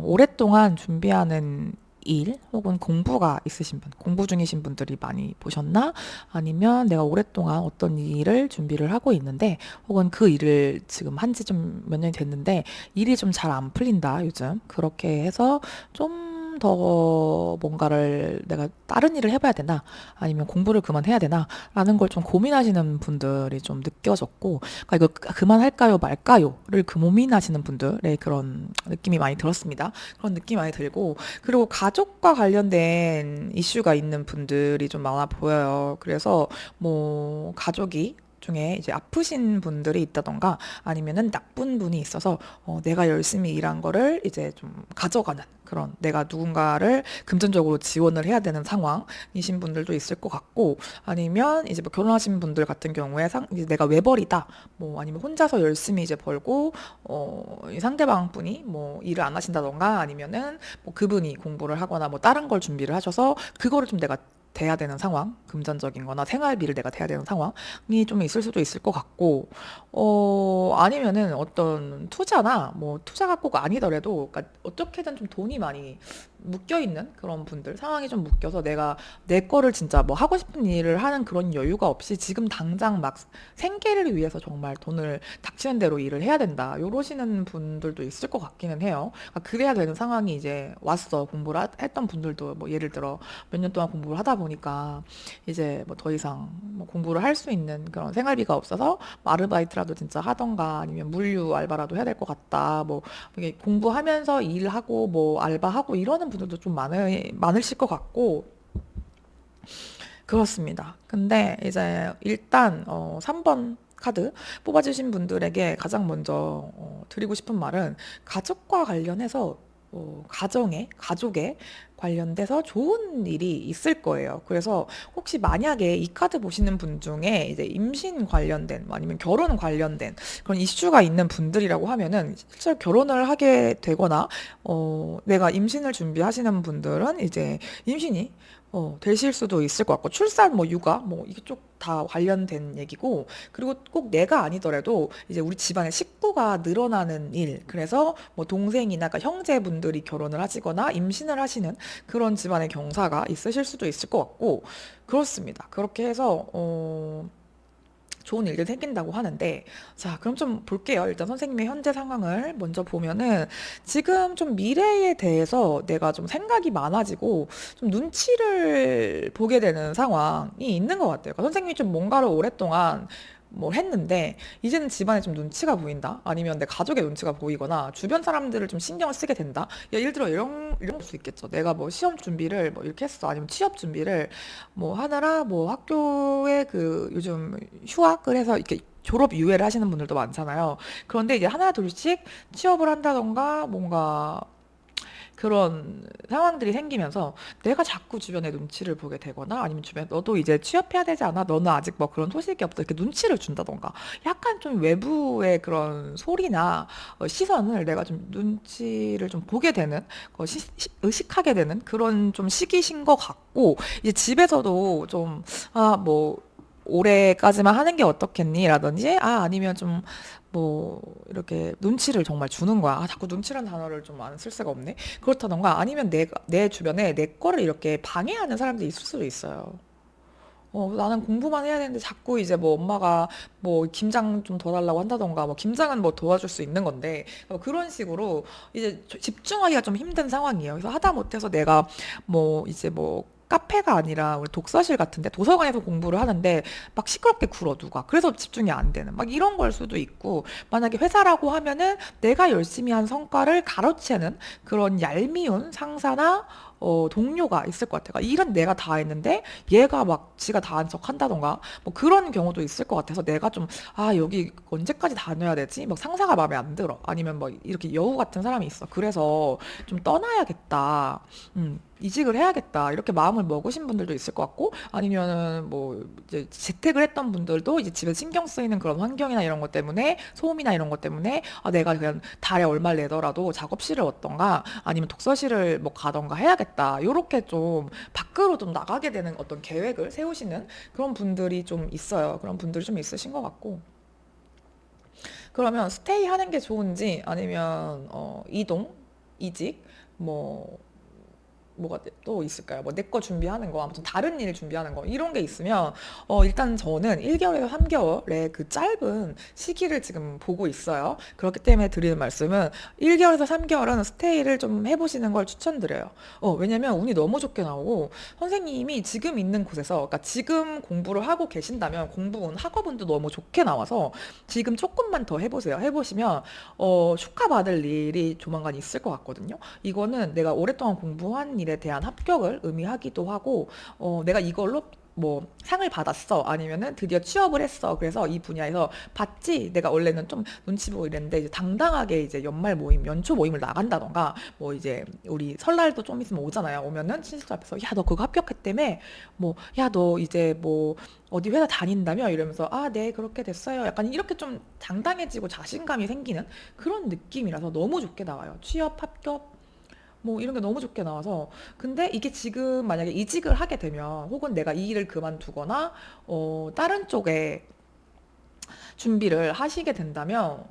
오랫동안 준비하는 일 혹은 공부가 있으신 분, 공부 중이신 분들이 많이 보셨나? 아니면 내가 오랫동안 어떤 일을 준비를 하고 있는데, 혹은 그 일을 지금 한지 좀 몇 년이 됐는데 일이 좀 잘 안 풀린다 요즘. 그렇게 해서 좀 더 뭔가를 내가 다른 일을 해봐야 되나, 아니면 공부를 그만해야 되나 라는 걸 좀 고민하시는 분들이 좀 느껴졌고, 그러니까 이거 그만할까요 말까요를 고민하시는 분들의 그런 느낌이 많이 들었습니다. 그런 느낌이 많이 들고, 그리고 가족과 관련된 이슈가 있는 분들이 좀 많아 보여요. 그래서 뭐 가족이 중에 이제 아프신 분들이 있다던가, 아니면은 나쁜 분이 있어서 내가 열심히 일한 거를 이제 좀 가져가는, 그런 내가 누군가를 금전적으로 지원을 해야 되는 상황이신 분들도 있을 것 같고, 아니면 이제 뭐 결혼하신 분들 같은 경우에 이제 내가 외벌이다, 뭐 아니면 혼자서 열심히 이제 벌고 이 상대방 분이 뭐 일을 안 하신다던가, 아니면은 뭐 그분이 공부를 하거나 뭐 다른 걸 준비를 하셔서 그거를 좀 내가 돼야 되는 상황, 금전적인 거나 생활비를 내가 대야 되는 상황이 좀 있을 수도 있을 것 같고, 아니면은 어떤 투자나 뭐 투자가 꼭 아니더라도, 그러니까 어떻게든 좀 돈이 많이 묶여 있는 그런 분들, 상황이 좀 묶여서 내가 내 거를 진짜 뭐 하고 싶은 일을 하는 그런 여유가 없이 지금 당장 막 생계를 위해서 정말 돈을 닥치는 대로 일을 해야 된다, 요러시는 분들도 있을 것 같기는 해요. 그러니까 그래야 되는 상황이 이제 왔어. 공부를 했던 분들도 뭐 예를 들어 몇 년 동안 공부를 하다 보니까 이제 뭐 더 이상 뭐 공부를 할 수 있는 그런 생활비가 없어서 뭐 아르바이트라도 진짜 하던가, 아니면 물류 알바라도 해야 될 것 같다, 뭐 이게 공부하면서 일하고 뭐 알바하고 이러는 분들도 좀 많으실 것 같고, 그렇습니다. 근데 이제 일단 3번 카드 뽑아주신 분들에게 가장 먼저 드리고 싶은 말은, 가족과 관련해서 가족에 관련돼서 좋은 일이 있을 거예요. 그래서 혹시 만약에 이 카드 보시는 분 중에 이제 임신 관련된, 뭐 아니면 결혼 관련된 그런 이슈가 있는 분들이라고 하면은, 실제로 결혼을 하게 되거나 내가 임신을 준비하시는 분들은 이제 임신이 되실 수도 있을 것 같고, 출산, 뭐 육아, 뭐 이쪽 다 관련된 얘기고, 그리고 꼭 내가 아니더라도 이제 우리 집안의 식구가 늘어나는 일, 그래서 뭐 동생이나 그러니까 형제분들이 결혼을 하시거나 임신을 하시는 그런 집안의 경사가 있으실 수도 있을 것 같고, 그렇습니다. 그렇게 해서 좋은 일들이 생긴다고 하는데, 자, 그럼 좀 볼게요. 일단 선생님의 현재 상황을 먼저 보면은 지금 좀 미래에 대해서 내가 좀 생각이 많아지고 좀 눈치를 보게 되는 상황이 있는 것 같아요. 그러니까 선생님이 좀 뭔가를 오랫동안 뭘 했는데 이제는 집안에 좀 눈치가 보인다, 아니면 내 가족의 눈치가 보이거나 주변 사람들을 좀 신경을 쓰게 된다. 야, 예를 들어 이런 걸 수 있겠죠. 내가 뭐 시험 준비를 뭐 이렇게 했어, 아니면 취업 준비를 뭐 하느라 뭐 학교에 그 요즘 휴학을 해서 이렇게 졸업 유예를 하시는 분들도 많잖아요. 그런데 이제 하나 둘씩 취업을 한다던가 뭔가 그런 상황들이 생기면서 내가 자꾸 주변에 눈치를 보게 되거나, 아니면 주변에 너도 이제 취업해야 되지 않아? 너는 아직 뭐 그런 소식이 없어. 이렇게 눈치를 준다던가, 약간 좀 외부의 그런 소리나 시선을 내가 좀 눈치를 좀 보게 되는, 의식하게 되는 그런 좀 시기신 것 같고, 이제 집에서도 좀, 뭐, 올해까지만 하는 게 어떻겠니? 라든지, 아니면 좀, 뭐, 이렇게 눈치를 정말 주는 거야. 자꾸 눈치라는 단어를 좀 안 쓸 수가 없네. 그렇다던가, 아니면 내 주변에 내 거를 이렇게 방해하는 사람들이 있을 수도 있어요. 나는 공부만 해야 되는데 자꾸 이제 뭐 엄마가 뭐 김장 좀 더 달라고 한다던가, 뭐 김장은 뭐 도와줄 수 있는 건데, 그런 식으로 이제 집중하기가 좀 힘든 상황이에요. 그래서 하다 못해서 내가 뭐 이제 뭐 카페가 아니라 우리 독서실 같은데 도서관에서 공부를 하는데 막 시끄럽게 굴어 누가, 그래서 집중이 안 되는 막 이런 걸 수도 있고, 만약에 회사라고 하면은 내가 열심히 한 성과를 가로채는 그런 얄미운 상사나 동료가 있을 것 같아요. 그러니까 일은 내가 다 했는데 얘가 막 지가 다 한 척 한다던가, 뭐 그런 경우도 있을 것 같아서 내가 좀, 여기 언제까지 다녀야 되지? 막 상사가 마음에 안 들어. 아니면 뭐 이렇게 여우 같은 사람이 있어. 그래서 좀 떠나야겠다. 이직을 해야겠다. 이렇게 마음을 먹으신 분들도 있을 것 같고, 아니면은 뭐 이제 재택을 했던 분들도 이제 집에 신경 쓰이는 그런 환경이나 이런 것 때문에, 소음이나 이런 것 때문에, 내가 그냥 달에 얼마를 내더라도 작업실을 얻던가 아니면 독서실을 뭐 가던가 해야겠다. 요렇게 좀 밖으로 좀 나가게 되는 어떤 계획을 세우시는 그런 분들이 좀 있어요. 그런 분들이 좀 있으신 것 같고. 그러면 스테이 하는 게 좋은지, 아니면 이동, 이직, 뭐 뭐가 또 있을까요? 뭐 내 거 준비하는 거, 아무튼 다른 일 준비하는 거, 이런 게 있으면 일단 저는 1개월에서 3개월의 그 짧은 시기를 지금 보고 있어요. 그렇기 때문에 드리는 말씀은 1개월에서 3개월은 스테이를 좀 해보시는 걸 추천드려요. 왜냐면 운이 너무 좋게 나오고, 선생님이 지금 있는 곳에서, 그러니까 지금 공부를 하고 계신다면 공부운 학업운도 너무 좋게 나와서 지금 조금만 더 해보세요. 해보시면 축하받을 일이 조만간 있을 것 같거든요. 이거는 내가 오랫동안 공부한 일에 대한 합격을 의미하기도 하고, 내가 이걸로 뭐 상을 받았어, 아니면은 드디어 취업을 했어, 그래서 이 분야에서 봤지, 내가 원래는 좀 눈치 보고 이랬는데 이제 당당하게 이제 연말 모임, 연초 모임을 나간다던가, 뭐 이제 우리 설날도 좀 있으면 오잖아요. 오면은 친구들 앞에서 야 너 그거 합격했다며, 뭐 야 너 이제 뭐 어디 회사 다닌다며, 이러면서 네 그렇게 됐어요, 약간 이렇게 좀 당당해지고 자신감이 생기는 그런 느낌이라서 너무 좋게 나와요. 취업, 합격, 뭐 이런 게 너무 좋게 나와서. 근데 이게 지금 만약에 이직을 하게 되면, 혹은 내가 이 일을 그만두거나 다른 쪽에 준비를 하시게 된다면,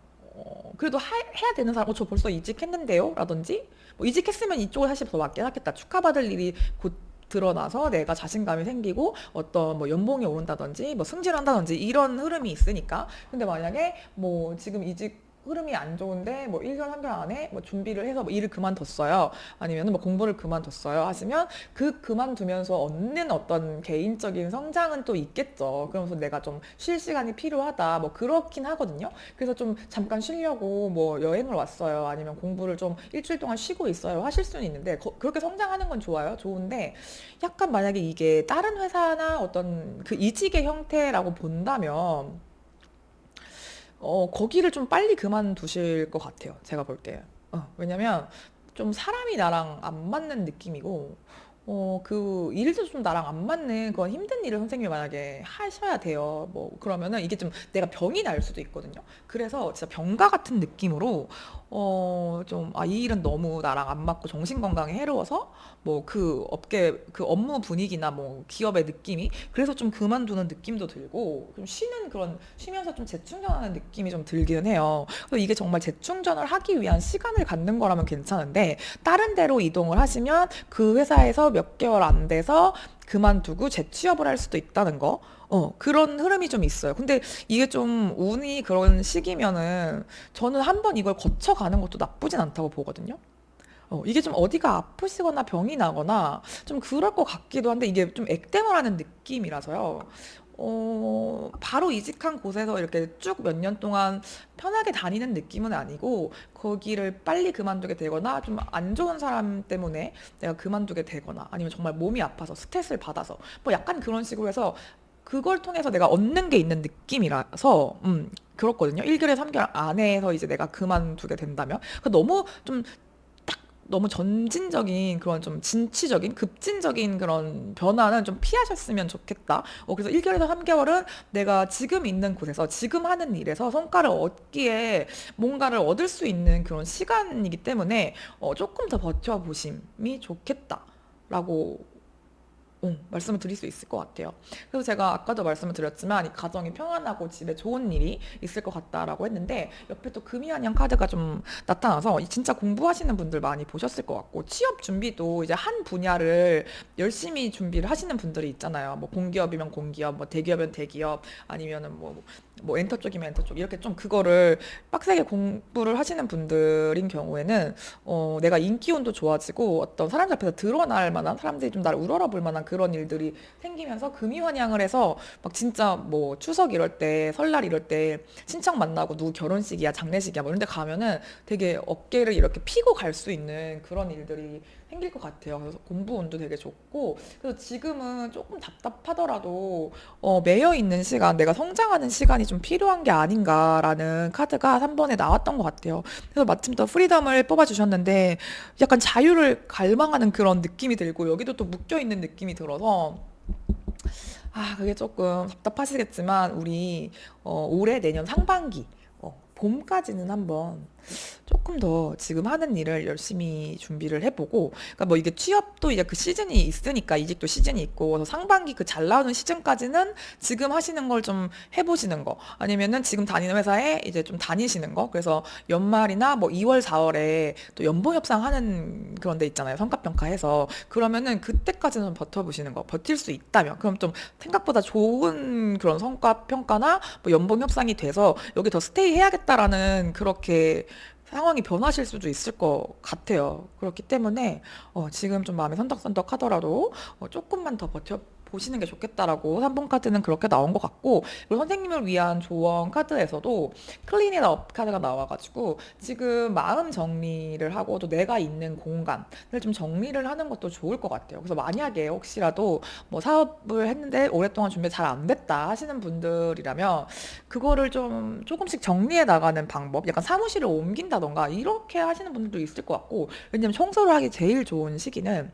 그래도 해야 되는 사람, 저 벌써 이직했는데요? 라든지, 뭐 이직했으면 이쪽을 사실 더 맞긴 하겠다. 축하받을 일이 곧 드러나서 내가 자신감이 생기고 어떤 뭐 연봉이 오른다든지 뭐 승진을 한다든지 이런 흐름이 있으니까. 근데 만약에 뭐 지금 이직 흐름이 안 좋은데 뭐 1개월, 3개월 안에 뭐 준비를 해서 뭐 일을 그만뒀어요. 아니면 뭐 공부를 그만뒀어요. 하시면 그 그만두면서 얻는 어떤 개인적인 성장은 또 있겠죠. 그러면서 내가 좀 쉴 시간이 필요하다. 뭐 그렇긴 하거든요. 그래서 좀 잠깐 쉬려고 뭐 여행을 왔어요. 아니면 공부를 좀 일주일 동안 쉬고 있어요. 하실 수는 있는데, 그렇게 성장하는 건 좋아요. 좋은데, 약간 만약에 이게 다른 회사나 어떤 그 이직의 형태라고 본다면 거기를 좀 빨리 그만두실 것 같아요. 제가 볼 때. 왜냐면 좀 사람이 나랑 안 맞는 느낌이고, 그 일도 좀 나랑 안 맞는 그런 힘든 일을 선생님이 만약에 하셔야 돼요. 뭐 그러면은 이게 좀 내가 병이 날 수도 있거든요. 그래서 진짜 병가 같은 느낌으로 좀, 이 일은 너무 나랑 안 맞고 정신 건강에 해로워서, 뭐 그 업계 그 업무 분위기나 뭐 기업의 느낌이 그래서 좀 그만두는 느낌도 들고, 좀 쉬면서 좀 재충전하는 느낌이 좀 들기는 해요. 그래서 이게 정말 재충전을 하기 위한 시간을 갖는 거라면 괜찮은데, 다른 데로 이동을 하시면 그 회사에서 몇 개월 안 돼서 그만두고 재취업을 할 수도 있다는 거. 그런 흐름이 좀 있어요. 근데 이게 좀 운이 그런 시기면은 저는 한번 이걸 거쳐가는 것도 나쁘진 않다고 보거든요. 이게 좀 어디가 아프시거나 병이 나거나 좀 그럴 것 같기도 한데 이게 좀 액땜을 하는 느낌이라서요. 바로 이직한 곳에서 이렇게 쭉 몇 년 동안 편하게 다니는 느낌은 아니고 거기를 빨리 그만두게 되거나 좀 안 좋은 사람 때문에 내가 그만두게 되거나 아니면 정말 몸이 아파서 스트레스를 받아서 뭐 약간 그런 식으로 해서 그걸 통해서 내가 얻는 게 있는 느낌이라서 그렇거든요. 1개월, 3개월 안에서 이제 내가 그만두게 된다면. 너무 좀 너무 전진적인 그런 좀 진취적인 급진적인 그런 변화는 좀 피하셨으면 좋겠다. 그래서 1개월에서 3개월은 내가 지금 있는 곳에서 지금 하는 일에서 성과를 얻기에 뭔가를 얻을 수 있는 그런 시간이기 때문에 조금 더 버텨보심이 좋겠다라고 말씀을 드릴 수 있을 것 같아요. 그래서 제가 아까도 말씀을 드렸지만 이 가정이 평안하고 집에 좋은 일이 있을 것 같다라고 했는데 옆에 또 금이환영 카드가 좀 나타나서 진짜 공부하시는 분들 많이 보셨을 것 같고 취업 준비도 이제 한 분야를 열심히 준비를 하시는 분들이 있잖아요. 뭐 공기업이면 공기업, 뭐 대기업이면 대기업, 아니면은 뭐 엔터 쪽이면 엔터 쪽 이렇게 좀 그거를 빡세게 공부를 하시는 분들인 경우에는 내가 인기운도 좋아지고 어떤 사람들 앞에서 드러날 만한 사람들이 좀 나를 우러러볼 만한 그런 일들이 생기면서 금이환영을 해서 막 진짜 뭐 추석 이럴 때 설날 이럴 때 친척 만나고 누구 결혼식이야 장례식이야 뭐 이런 데 가면은 되게 어깨를 이렇게 피고 갈 수 있는 그런 일들이 생길 것 같아요. 그래서 공부운도 되게 좋고 그래서 지금은 조금 답답하더라도 매여 있는 시간, 내가 성장하는 시간이 좀 필요한 게 아닌가라는 카드가 3번에 나왔던 것 같아요. 그래서 마침 또 프리덤을 뽑아주셨는데 약간 자유를 갈망하는 그런 느낌이 들고 여기도 또 묶여 있는 느낌이 들어서 그게 조금 답답하시겠지만 우리 올해 내년 상반기 봄까지는 한번 조금 더 지금 하는 일을 열심히 준비를 해보고, 그러니까 뭐 이게 취업도 이제 그 시즌이 있으니까 이직도 시즌이 있고, 그래서 상반기 그 잘 나오는 시즌까지는 지금 하시는 걸 좀 해보시는 거, 아니면은 지금 다니는 회사에 이제 좀 다니시는 거, 그래서 연말이나 뭐 2월, 4월에 또 연봉 협상하는 그런 데 있잖아요. 성과평가해서. 그러면은 그때까지는 좀 버텨보시는 거, 버틸 수 있다면, 그럼 좀 생각보다 좋은 그런 성과평가나 뭐 연봉 협상이 돼서 여기 더 스테이 해야겠다라는 그렇게 상황이 변하실 수도 있을 것 같아요. 그렇기 때문에 지금 좀 마음이 선덕선덕 하더라도 조금만 더 버텨 보시는 게 좋겠다라고 3번 카드는 그렇게 나온 것 같고, 그리고 선생님을 위한 조언 카드에서도 클린 업 카드가 나와가지고 지금 마음 정리를 하고 또 내가 있는 공간을 좀 정리를 하는 것도 좋을 것 같아요. 그래서 만약에 혹시라도 뭐 사업을 했는데 오랫동안 준비 잘 안 됐다 하시는 분들이라면 그거를 좀 조금씩 정리해 나가는 방법, 약간 사무실을 옮긴다던가 이렇게 하시는 분들도 있을 것 같고, 왜냐면 청소를 하기 제일 좋은 시기는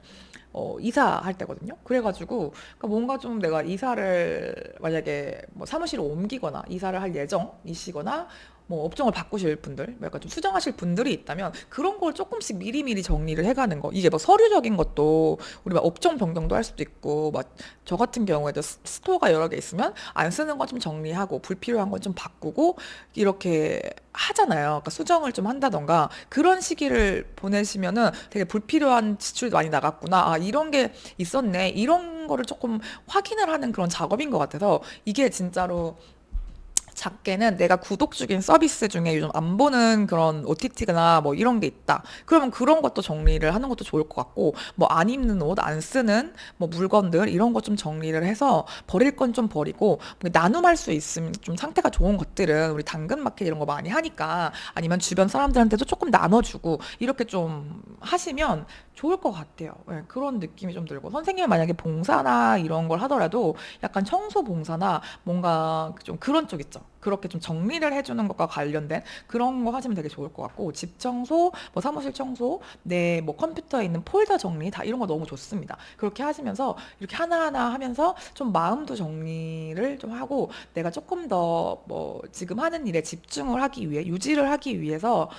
이사할 때거든요. 그래가지고 그러니까 뭔가 좀 내가 이사를 만약에 뭐 사무실을 옮기거나 이사를 할 예정이시거나 뭐 업종을 바꾸실 분들, 뭐 약간 좀 수정하실 분들이 있다면 그런 걸 조금씩 미리미리 정리를 해가는 거. 이게 뭐 서류적인 것도 우리 막 업종 변경도 할 수도 있고, 막 저 같은 경우에도 스토어가 여러 개 있으면 안 쓰는 거 좀 정리하고 불필요한 건 좀 바꾸고 이렇게 하잖아요. 그러니까 수정을 좀 한다던가 그런 시기를 보내시면은 되게 불필요한 지출이 많이 나갔구나. 이런 게 있었네. 이런 거를 조금 확인을 하는 그런 작업인 것 같아서 이게 진짜로 작게는 내가 구독 중인 서비스 중에 요즘 안 보는 그런 OTT나 뭐 이런 게 있다. 그러면 그런 것도 정리를 하는 것도 좋을 것 같고, 뭐 안 입는 옷, 안 쓰는 뭐 물건들 이런 거 좀 정리를 해서 버릴 건 좀 버리고 뭐 나눔할 수 있으면 좀 상태가 좋은 것들은 우리 당근마켓 이런 거 많이 하니까 아니면 주변 사람들한테도 조금 나눠주고 이렇게 좀 하시면 좋을 것 같아요. 네, 그런 느낌이 좀 들고 선생님이 만약에 봉사나 이런 걸 하더라도 약간 청소 봉사나 뭔가 좀 그런 쪽 있죠. 그렇게 좀 정리를 해주는 것과 관련된 그런 거 하시면 되게 좋을 것 같고 집 청소, 뭐 사무실 청소, 내 뭐 컴퓨터에 있는 폴더 정리 다 이런 거 너무 좋습니다. 그렇게 하시면서 이렇게 하나하나 하면서 좀 마음도 정리를 좀 하고 내가 조금 더 뭐 지금 하는 일에 집중을 하기 위해 유지를 하기 위해서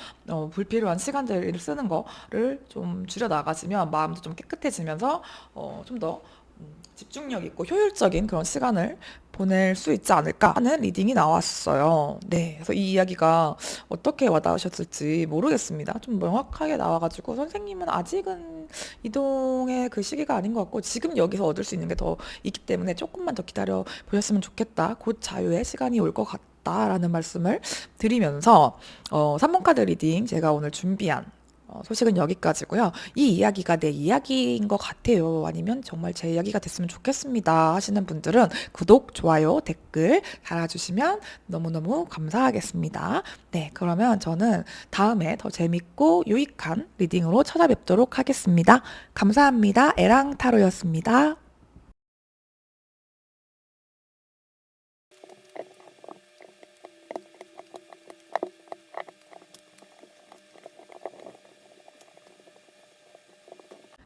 불필요한 시간들을 쓰는 거를 좀 줄여 나가시면 마음도 좀 깨끗해지면서 좀더 집중력 있고 효율적인 그런 시간을 보낼 수 있지 않을까 하는 리딩이 나왔어요. 네. 그래서 이 이야기가 어떻게 와닿으셨을지 모르겠습니다. 좀 명확하게 나와가지고 선생님은 아직은 이동의 그 시기가 아닌 것 같고 지금 여기서 얻을 수 있는 게 더 있기 때문에 조금만 더 기다려 보셨으면 좋겠다. 곧 자유의 시간이 올 것 같다. 라는 말씀을 드리면서 3번 카드 리딩 제가 오늘 준비한 소식은 여기까지고요. 이 이야기가 내 이야기인 것 같아요. 아니면 정말 제 이야기가 됐으면 좋겠습니다. 하시는 분들은 구독, 좋아요, 댓글 달아주시면 너무너무 감사하겠습니다. 네, 그러면 저는 다음에 더 재밌고 유익한 리딩으로 찾아뵙도록 하겠습니다. 감사합니다. 에랑타로였습니다.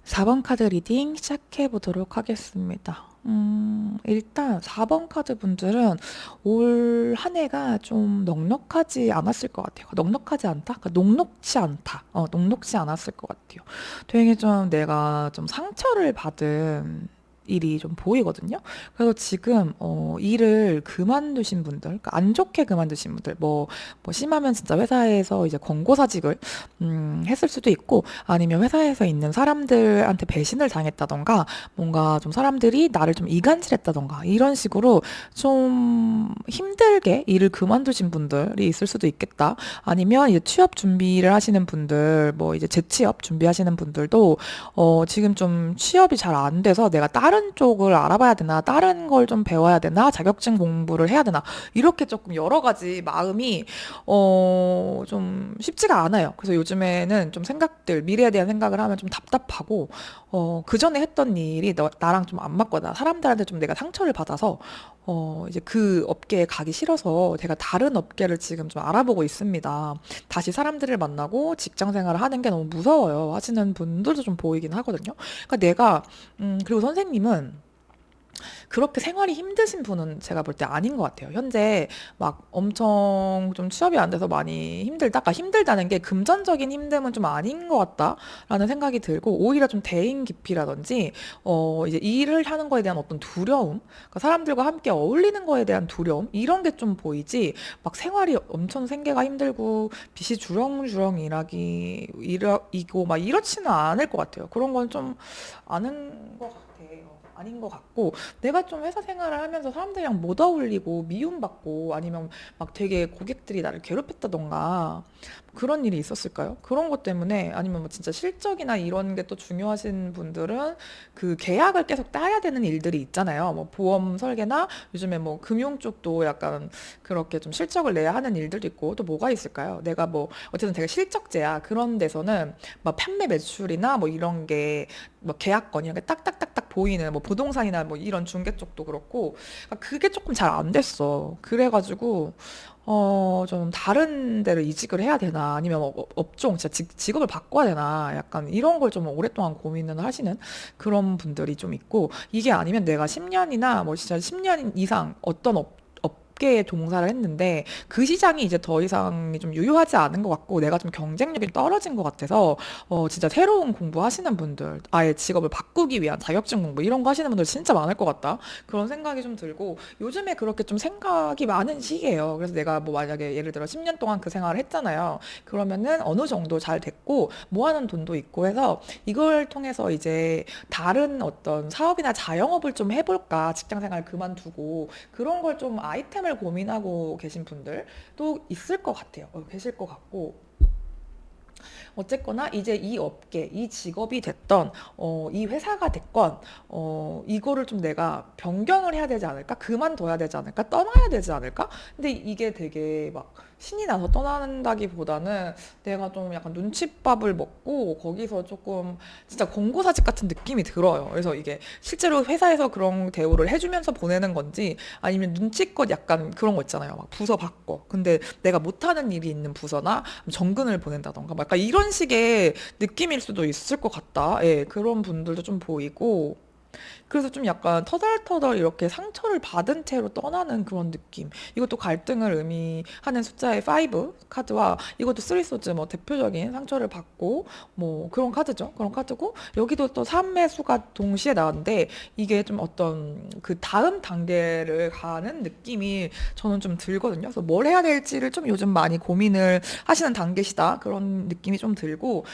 4번 카드 리딩 시작해 보도록 하겠습니다. 일단 4번 카드 분들은 올 한 해가 좀 넉넉하지 않았을 것 같아요. 넉넉하지 않다? 그러니까 녹록치 않다. 녹록치 않았을 것 같아요. 되게 좀 내가 좀 상처를 받은 일이 좀 보이거든요. 그래서 지금 일을 그만두신 분들, 그러니까 안 좋게 그만두신 분들, 뭐 심하면 진짜 회사에서 이제 권고사직을 했을 수도 있고, 아니면 회사에서 있는 사람들한테 배신을 당했다던가, 뭔가 좀 사람들이 나를 좀 이간질했다던가, 이런 식으로 좀 힘들게 일을 그만두신 분들이 있을 수도 있겠다. 아니면 이제 취업 준비를 하시는 분들, 뭐 이제 재취업 준비하시는 분들도 지금 좀 취업이 잘 안 돼서 내가 다른 쪽을 알아봐야 되나, 다른 걸 좀 배워야 되나, 자격증 공부를 해야 되나, 이렇게 조금 여러 가지 마음이 좀 쉽지가 않아요. 그래서 요즘에는 좀 생각들, 미래에 대한 생각을 하면 좀 답답하고, 그 전에 했던 일이 나랑 좀 안 맞거나, 사람들한테 좀 내가 상처를 받아서, 이제 그 업계에 가기 싫어서 제가 다른 업계를 지금 좀 알아보고 있습니다. 다시 사람들을 만나고 직장 생활을 하는 게 너무 무서워요. 하시는 분들도 좀 보이긴 하거든요. 그러니까 그리고 선생님은 그렇게 생활이 힘드신 분은 제가 볼 때 아닌 것 같아요. 현재 막 엄청 좀 취업이 안 돼서 많이 힘들다. 그러니까 힘들다는 게 금전적인 힘듦은 좀 아닌 것 같다라는 생각이 들고 오히려 좀 대인 기피라든지 이제 일을 하는 거에 대한 어떤 두려움, 그러니까 사람들과 함께 어울리는 거에 대한 두려움 이런 게 좀 보이지 막 생활이 엄청 생계가 힘들고 빚이 주렁주렁 이고 막 이렇지는 않을 것 같아요. 그런 건 좀 아는 것 같아요. 아닌 것 같고 내가 좀 회사 생활을 하면서 사람들이랑 못 어울리고 미움받고 아니면 막 되게 고객들이 나를 괴롭혔다던가 그런 일이 있었을까요? 그런 것 때문에 아니면 뭐 진짜 실적이나 이런 게 또 중요하신 분들은 그 계약을 계속 따야 되는 일들이 있잖아요. 뭐 보험 설계나 요즘에 뭐 금융 쪽도 약간 그렇게 좀 실적을 내야 하는 일들도 있고 또 뭐가 있을까요? 내가 뭐 어쨌든 되게 실적제야. 그런 데서는 막 판매 매출이나 뭐 이런 게 뭐 계약건 이런 게 딱딱딱딱 보이는 뭐 부동산이나 뭐 이런 중개 쪽도 그렇고 그러니까 그게 조금 잘 안 됐어. 그래가지고 좀 다른 데를 이직을 해야 되나 아니면 업종 진짜 직업을 바꿔야 되나 약간 이런 걸 좀 오랫동안 고민을 하시는 그런 분들이 좀 있고 이게 아니면 내가 10년이나 뭐 진짜 10년 이상 어떤 업계에 종사를 했는데 그 시장이 이제 더 이상 좀 유효하지 않은 것 같고 내가 좀 경쟁력이 떨어진 것 같아서 진짜 새로운 공부하시는 분들 아예 직업을 바꾸기 위한 자격증 공부 이런 거 하시는 분들 진짜 많을 것 같다 그런 생각이 좀 들고 요즘에 그렇게 좀 생각이 많은 시기예요. 그래서 내가 뭐 만약에 예를 들어 10년 동안 그 생활을 했잖아요. 그러면은 어느 정도 잘 됐고 모아놓은 돈도 있고 해서 이걸 통해서 이제 다른 어떤 사업이나 자영업을 좀 해볼까 직장 생활 그만두고 그런 걸 좀 아이템을 고민하고 계신 분들도 있을 것 같아요. 계실 것 같고 어쨌거나 이제 이 업계, 이 직업이 됐던, 이 회사가 됐건, 이거를 좀 내가 변경을 해야 되지 않을까? 그만둬야 되지 않을까? 떠나야 되지 않을까? 근데 이게 되게 막 신이 나서 떠난다기보다는 내가 좀 약간 눈칫밥을 먹고 거기서 조금 진짜 권고사직 같은 느낌이 들어요. 그래서 이게 실제로 회사에서 그런 대우를 해주면서 보내는 건지 아니면 눈치껏 약간 그런 거 있잖아요. 막 부서 바꿔. 근데 내가 못하는 일이 있는 부서나 정근을 보낸다던가 막 약간 이런 식의 느낌일 수도 있을 것 같다. 예, 그런 분들도 좀 보이고 그래서 좀 약간 터덜터덜 이렇게 상처를 받은 채로 떠나는 그런 느낌. 이것도 갈등을 의미하는 숫자의 5 카드와 이것도 3소즈 뭐 대표적인 상처를 받고 뭐 그런 카드죠. 그런 카드고 여기도 또 3의 수가 동시에 나왔는데 이게 좀 어떤 그 다음 단계를 가는 느낌이 저는 좀 들거든요. 그래서 뭘 해야 될지를 좀 요즘 많이 고민을 하시는 단계시다. 그런 느낌이 좀 들고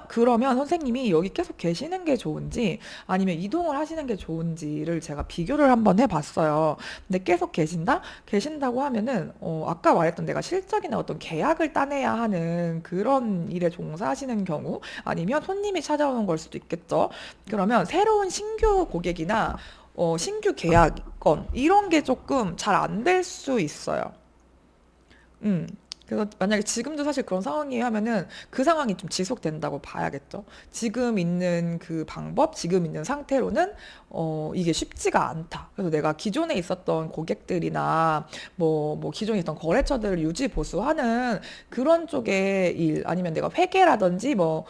그러면 선생님이 여기 계속 계시는 게 좋은지 아니면 이동을 하시는 게 좋은지를 제가 비교를 한번 해봤어요. 근데 계속 계신다고 하면은 아까 말했던 내가 실적이나 어떤 계약을 따내야 하는 그런 일에 종사하시는 경우 아니면 손님이 찾아오는 걸 수도 있겠죠. 그러면 새로운 신규 고객이나 신규 계약건 이런 게 조금 잘 안 될 수 있어요. 음. 그래서 만약에 지금도 사실 그런 상황이에요 하면은 그 상황이 좀 지속된다고 봐야겠죠. 지금 있는 그 방법, 지금 있는 상태로는 이게 쉽지가 않다. 그래서 내가 기존에 있었던 고객들이나 뭐 기존에 있던 거래처들을 유지 보수하는 그런 쪽의 일 아니면 내가 회계라든지 뭐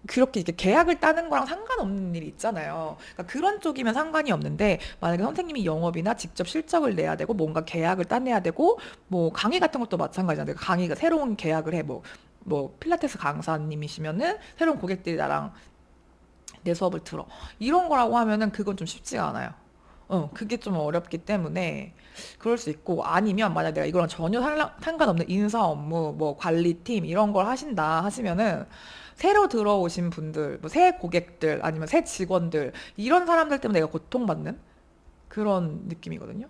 그렇게 이렇게 계약을 따는 거랑 상관없는 일이 있잖아요. 그러니까 그런 쪽이면 상관이 없는데 만약에 선생님이 영업이나 직접 실적을 내야 되고 뭔가 계약을 따내야 되고 뭐 강의 같은 것도 마찬가지잖아요. 강의가 새로운 계약을 해 뭐 필라테스 강사님이시면은 새로운 고객들이 나랑 내 수업을 들어 이런 거라고 하면은 그건 좀 쉽지가 않아요. 그게 좀 어렵기 때문에 그럴 수 있고 아니면 만약 내가 이거랑 전혀 상관없는 인사 업무, 뭐 관리팀 이런 걸 하신다 하시면은 새로 들어오신 분들, 뭐 새 고객들 아니면 새 직원들 이런 사람들 때문에 내가 고통받는 그런 느낌이거든요.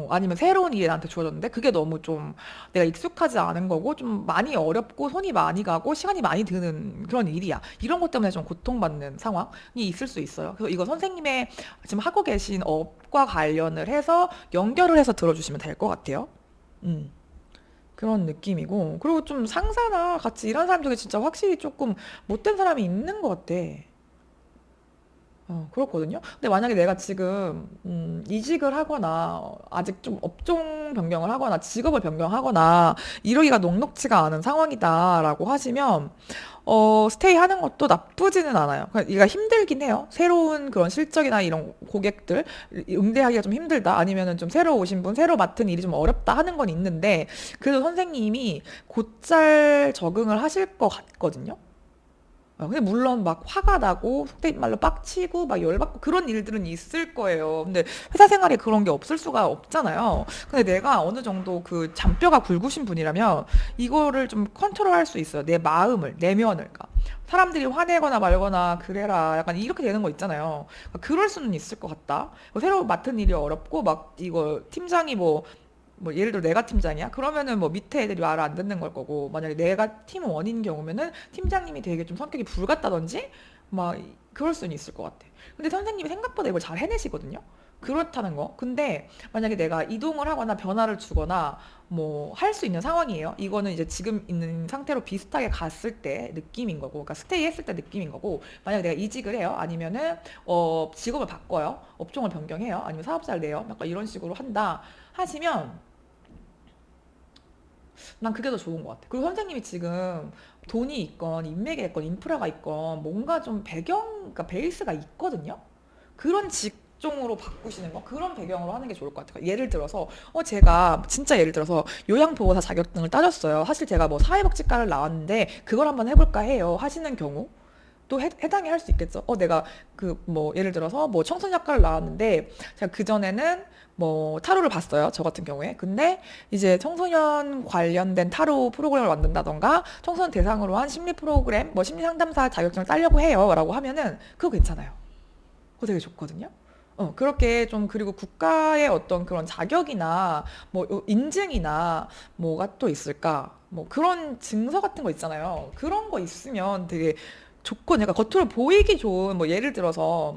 아니면 새로운 일이 나한테 주어졌는데 그게 너무 좀 내가 익숙하지 않은 거고 좀 많이 어렵고 손이 많이 가고 시간이 많이 드는 그런 일이야. 이런 것 때문에 좀 고통받는 상황이 있을 수 있어요. 그래서 이거 선생님의 지금 하고 계신 업과 관련을 해서 연결을 해서 들어주시면 될 것 같아요. 음. 그런 느낌이고 그리고 좀 상사나 같이 일하는 사람 중에 진짜 확실히 조금 못된 사람이 있는 것 같아. 그렇거든요. 근데 만약에 내가 지금 이직을 하거나 아직 좀 업종 변경을 하거나 직업을 변경하거나 이러기가 녹록지가 않은 상황이다라고 하시면 스테이 하는 것도 나쁘지는 않아요. 그러니까 얘가 힘들긴 해요. 새로운 그런 실적이나 이런 고객들 응대하기가 좀 힘들다. 아니면은 좀 새로 오신 분, 새로 맡은 일이 좀 어렵다 하는 건 있는데 그래도 선생님이 곧잘 적응을 하실 것 같거든요. 근데 물론 막 화가 나고 속된 말로 빡치고 막 열받고 그런 일들은 있을 거예요. 근데 회사 생활에 그런 게 없을 수가 없잖아요. 근데 내가 어느 정도 그 잔뼈가 굵으신 분이라면 이거를 좀 컨트롤할 수 있어요. 내 마음을, 내면을. 그러니까 사람들이 화내거나 말거나 그래라 약간 이렇게 되는 거 있잖아요. 그러니까 그럴 수는 있을 것 같다. 새로 맡은 일이 어렵고 막 이거 팀장이 뭐 예를 들어 내가 팀장이야? 그러면은 뭐 밑에 애들이 말을 안 듣는 걸 거고 만약에 내가 팀원인 경우면은 팀장님이 되게 좀 성격이 불같다든지 막 그럴 수는 있을 것 같아. 근데 선생님이 생각보다 이걸 잘 해내시거든요. 그렇다는 거. 근데 만약에 내가 이동을 하거나 변화를 주거나 뭐 할 수 있는 상황이에요. 이거는 이제 지금 있는 상태로 비슷하게 갔을 때 느낌인 거고, 그러니까 스테이 했을 때 느낌인 거고, 만약에 내가 이직을 해요. 아니면은 직업을 바꿔요. 업종을 변경해요. 아니면 사업자를 내요. 약간 이런 식으로 한다 하시면 난 그게 더 좋은 것 같아. 그리고 선생님이 지금 돈이 있건 인맥이 있건 인프라가 있건 뭔가 좀 그러니까 베이스가 있거든요. 그런 직종으로 바꾸시는 거, 그런 배경으로 하는 게 좋을 것 같아요. 예를 들어서, 제가 진짜 예를 들어서 요양보호사 자격증을 따졌어요. 사실 제가 뭐 사회복지과를 나왔는데 그걸 한번 해볼까 해요. 하시는 경우. 또 해당이 할 수 있겠죠. 내가 그 뭐 예를 들어서 뭐 청소년학과를 나왔는데 제가 그전에는 뭐 타로를 봤어요. 저 같은 경우에. 근데 이제 청소년 관련된 타로 프로그램을 만든다던가 청소년 대상으로 한 심리 프로그램, 뭐 심리 상담사 자격증을 따려고 해요. 라고 하면은 그거 괜찮아요. 그거 되게 좋거든요. 그렇게 좀 그리고 국가의 어떤 그런 자격이나 뭐 인증이나 뭐가 또 있을까? 뭐 그런 증서 같은 거 있잖아요. 그런 거 있으면 되게 좋고 내가 겉으로 보이기 좋은 뭐 예를 들어서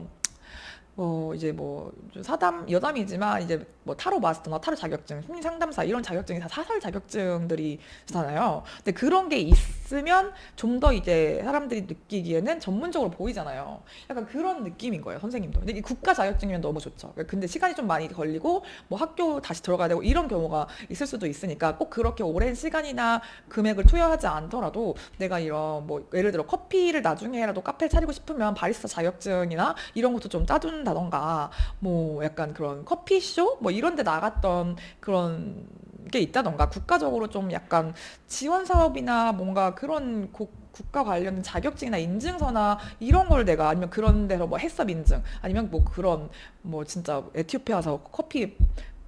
뭐 이제 뭐좀 사담 여담이지만 이제 뭐 타로 마스터나 타로 자격증, 심리 상담사 이런 자격증이 다 사설 자격증들이잖아요. 근데 그런 게 있으면 좀 더 이제 사람들이 느끼기에는 전문적으로 보이잖아요. 약간 그런 느낌인 거예요, 선생님도. 근데 이 국가 자격증이면 너무 좋죠. 근데 시간이 좀 많이 걸리고 뭐 학교 다시 들어가야 되고 이런 경우가 있을 수도 있으니까 꼭 그렇게 오랜 시간이나 금액을 투여하지 않더라도 내가 이런 뭐 예를 들어 커피를 나중에라도 카페 차리고 싶으면 바리스타 자격증이나 이런 것도 좀 따둔다던가 뭐 약간 그런 커피쇼 뭐 이런 데 나갔던 그런 게 있다던가 국가적으로 좀 약간 지원 사업이나 뭔가 그런 국가 관련 자격증이나 인증서나 이런 걸 내가 아니면 그런 데서 뭐 해썹 인증 아니면 뭐 그런 뭐 진짜 에티오피아 와서 커피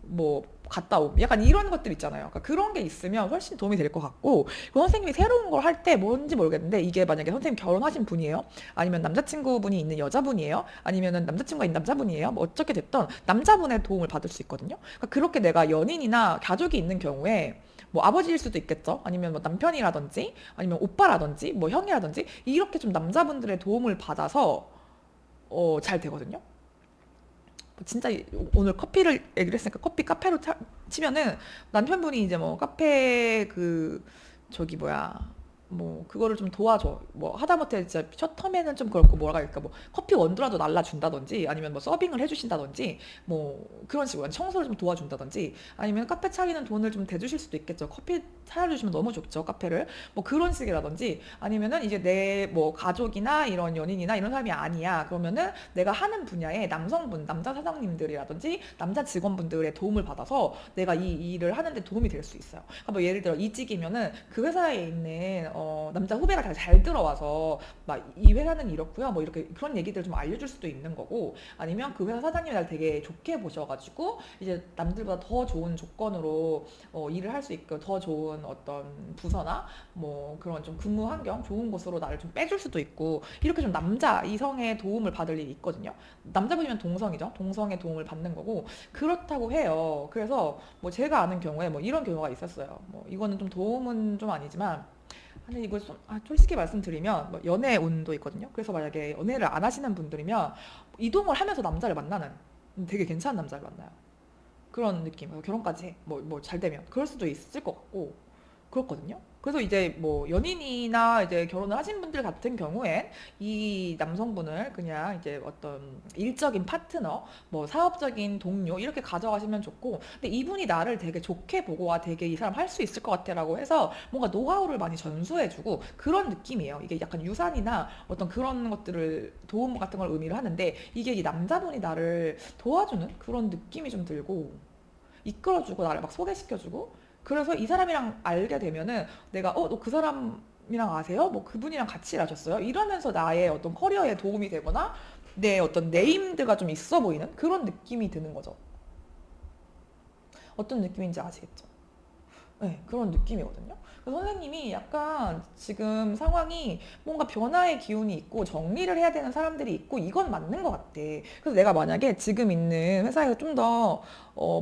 뭐 갔다 옴 약간 이런 것들 있잖아요. 그러니까 그런 게 있으면 훨씬 도움이 될 것 같고 그 선생님이 새로운 걸 할 때 뭔지 모르겠는데 이게 만약에 선생님 결혼하신 분이에요? 아니면 남자친구분이 있는 여자분이에요? 아니면은 남자친구가 있는 남자분이에요? 뭐 어떻게 됐던 남자분의 도움을 받을 수 있거든요. 그러니까 그렇게 내가 연인이나 가족이 있는 경우에 뭐 아버지일 수도 있겠죠. 아니면 뭐 남편이라든지 아니면 오빠라든지 뭐 형이라든지 이렇게 좀 남자분들의 도움을 받아서 잘 되거든요. 진짜 오늘 커피를 얘기를 했으니까 커피 카페로 치면은 남편분이 이제 뭐 카페 그 저기 뭐야 뭐 그거를 좀 도와줘 뭐 하다못해 진짜 셔터맨은 좀 그렇고 뭐라 할까 뭐 커피 원두라도 날라준다든지 아니면 뭐 서빙을 해주신다든지 뭐 그런 식으로 청소를 좀 도와준다든지 아니면 카페 차리는 돈을 좀 대주실 수도 있겠죠. 커피 차려주시면 너무 좋죠, 카페를. 뭐 그런 식이라든지 아니면은 이제 내 뭐 가족이나 이런 연인이나 이런 사람이 아니야 그러면은 내가 하는 분야에 남성분 남자 사장님들이라든지 남자 직원분들의 도움을 받아서 내가 이 일을 하는데 도움이 될 수 있어요. 그러니까 뭐 예를 들어 이직이면은 그 회사에 있는 남자 후배가 잘 들어와서 막 이 회사는 이렇고요 뭐 이렇게 그런 얘기들 좀 알려줄 수도 있는 거고 아니면 그 회사 사장님이 날 되게 좋게 보셔가지고 이제 남들보다 더 좋은 조건으로 일을 할 수 있고 더 좋은 어떤 부서나 뭐 그런 좀 근무 환경 좋은 곳으로 나를 좀 빼줄 수도 있고 이렇게 좀 남자 이성의 도움을 받을 일이 있거든요. 남자분이면 동성이죠. 동성의 도움을 받는 거고 그렇다고 해요. 그래서 뭐 제가 아는 경우에 뭐 이런 경우가 있었어요. 뭐 이거는 좀 도움은 좀 아니지만 아니 이거 좀 솔직히 말씀드리면 뭐 연애 운도 있거든요. 그래서 만약에 연애를 안 하시는 분들이면 이동을 하면서 남자를 만나는 되게 괜찮은 남자를 만나요. 그런 느낌. 결혼까지 해. 뭐 잘 되면 그럴 수도 있을 것 같고 그렇거든요. 그래서 이제 뭐 연인이나 이제 결혼을 하신 분들 같은 경우엔 이 남성분을 그냥 이제 어떤 일적인 파트너, 뭐 사업적인 동료 이렇게 가져가시면 좋고, 근데 이분이 나를 되게 좋게 보고 와 되게 이 사람 할 수 있을 것 같아라고 해서 뭔가 노하우를 많이 전수해주고 그런 느낌이에요. 이게 약간 유산이나 어떤 그런 것들을 도움 같은 걸 의미를 하는데 이게 이 남자분이 나를 도와주는 그런 느낌이 좀 들고 이끌어주고 나를 막 소개시켜주고 그래서 이 사람이랑 알게 되면은 내가 너 그 사람이랑 아세요? 뭐 그분이랑 같이 일하셨어요? 이러면서 나의 어떤 커리어에 도움이 되거나 내 어떤 네임드가 좀 있어 보이는 그런 느낌이 드는 거죠. 어떤 느낌인지 아시겠죠? 네, 그런 느낌이거든요. 그래서 선생님이 약간 지금 상황이 뭔가 변화의 기운이 있고 정리를 해야 되는 사람들이 있고 이건 맞는 것 같아. 그래서 내가 만약에 지금 있는 회사에서 좀 더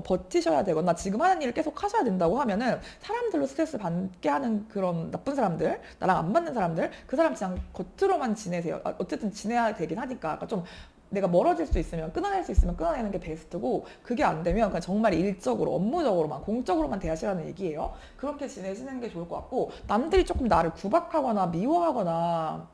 버티셔야 되거나 지금 하는 일을 계속 하셔야 된다고 하면은 사람들로 스트레스 받게 하는 그런 나쁜 사람들, 나랑 안 맞는 사람들, 그 사람 그냥 겉으로만 지내세요. 어쨌든 지내야 되긴 하니까. 그러니까 좀 내가 멀어질 수 있으면 끊어낼 수 있으면 끊어내는 게 베스트고 그게 안 되면 그냥 정말 일적으로 업무적으로만 공적으로만 대하시라는 얘기예요. 그렇게 지내시는 게 좋을 것 같고 남들이 조금 나를 구박하거나 미워하거나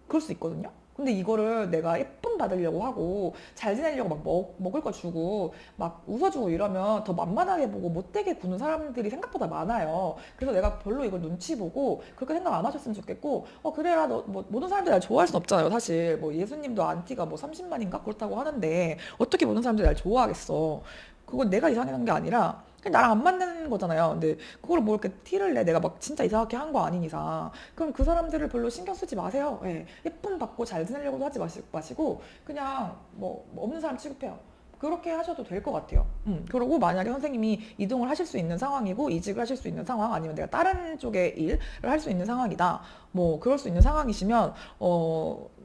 그럴 수 있거든요. 근데 이거를 내가 예쁨 받으려고 하고 잘 지내려고 막 먹을 거 주고 막 웃어주고 이러면 더 만만하게 보고 못되게 구는 사람들이 생각보다 많아요. 그래서 내가 별로 이걸 눈치 보고 그렇게 생각 안 하셨으면 좋겠고 그래라 너 뭐 모든 사람들이 날 좋아할 순 없잖아요. 사실 뭐 예수님도 안티가 뭐 30만인가 그렇다고 하는데 어떻게 모든 사람들이 날 좋아하겠어. 그건 내가 이상한 게 아니라 그냥 나랑 안 맞는 거잖아요. 근데 그걸 뭐 이렇게 티를 내 내가 막 진짜 이상하게 한 거 아닌 이상 그럼 그 사람들을 별로 신경 쓰지 마세요. 예. 예쁨 받고 잘 지내려고도 하지 마시고 그냥 뭐 없는 사람 취급해요. 그렇게 하셔도 될 것 같아요. 그리고 만약에 선생님이 이동을 하실 수 있는 상황이고 이직을 하실 수 있는 상황 아니면 내가 다른 쪽의 일을 할 수 있는 상황이다. 뭐 그럴 수 있는 상황이시면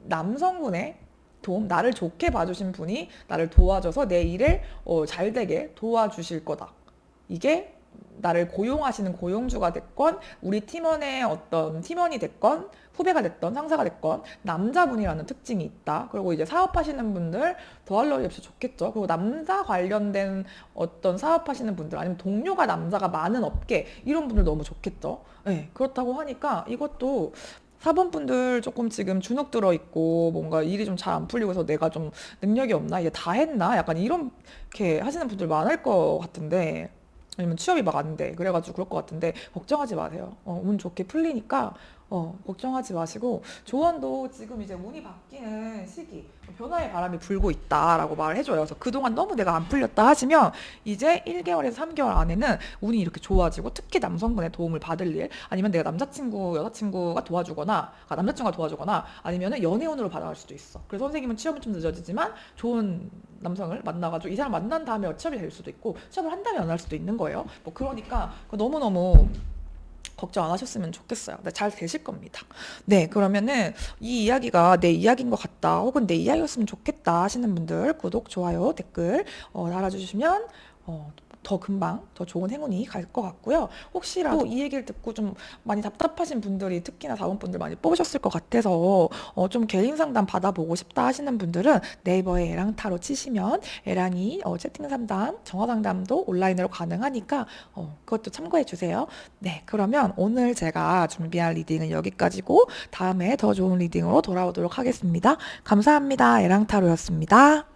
남성분의 도움, 나를 좋게 봐주신 분이 나를 도와줘서 내 일을 잘 되게 도와주실 거다. 이게 나를 고용하시는 고용주가 됐건 우리 팀원의 어떤 팀원이 됐건 후배가 됐던 상사가 됐건 남자분이라는 특징이 있다. 그리고 이제 사업하시는 분들 더할 나위 없이 좋겠죠. 그리고 남자 관련된 어떤 사업하시는 분들 아니면 동료가 남자가 많은 업계 이런 분들 너무 좋겠죠. 네, 그렇다고 하니까 이것도 사범분들 조금 지금 주눅 들어 있고 뭔가 일이 좀 잘 안 풀리고 해서 내가 좀 능력이 없나? 이게 다 했나? 약간 이렇게 하시는 분들 많을 것 같은데 아니면 취업이 막 안 돼. 그래가지고 그럴 것 같은데 걱정하지 마세요. 운 좋게 풀리니까 걱정하지 마시고 조언도 지금 이제 운이 바뀌는 시기 변화의 바람이 불고 있다라고 말을 해줘요. 그래서 그동안 너무 내가 안 풀렸다 하시면 이제 1개월에서 3개월 안에는 운이 이렇게 좋아지고 특히 남성분의 도움을 받을 일 아니면 내가 남자친구, 여자친구가 도와주거나 남자친구가 도와주거나 아니면 연애운으로 받아갈 수도 있어. 그래서 선생님은 취업은 좀 늦어지지만 좋은 남성을 만나가지고 이 사람 만난 다음에 취업이 될 수도 있고 취업을 한 다음에 안 할 수도 있는 거예요. 뭐 그러니까 너무너무 걱정 안 하셨으면 좋겠어요. 네, 잘 되실 겁니다. 네, 그러면은 이 이야기가 내 이야기인 것 같다, 혹은 내 이야기였으면 좋겠다 하시는 분들 구독, 좋아요, 댓글 달아주시면 더 금방 더 좋은 행운이 갈 것 같고요. 혹시라도 이 얘기를 듣고 좀 많이 답답하신 분들이 특히나 사원분들 많이 뽑으셨을 것 같아서 좀 개인 상담 받아보고 싶다 하시는 분들은 네이버에 에랑타로 치시면 에랑이 채팅 상담, 정화 상담도 온라인으로 가능하니까 그것도 참고해 주세요. 네, 그러면 오늘 제가 준비한 리딩은 여기까지고 다음에 더 좋은 리딩으로 돌아오도록 하겠습니다. 감사합니다. 에랑타로였습니다.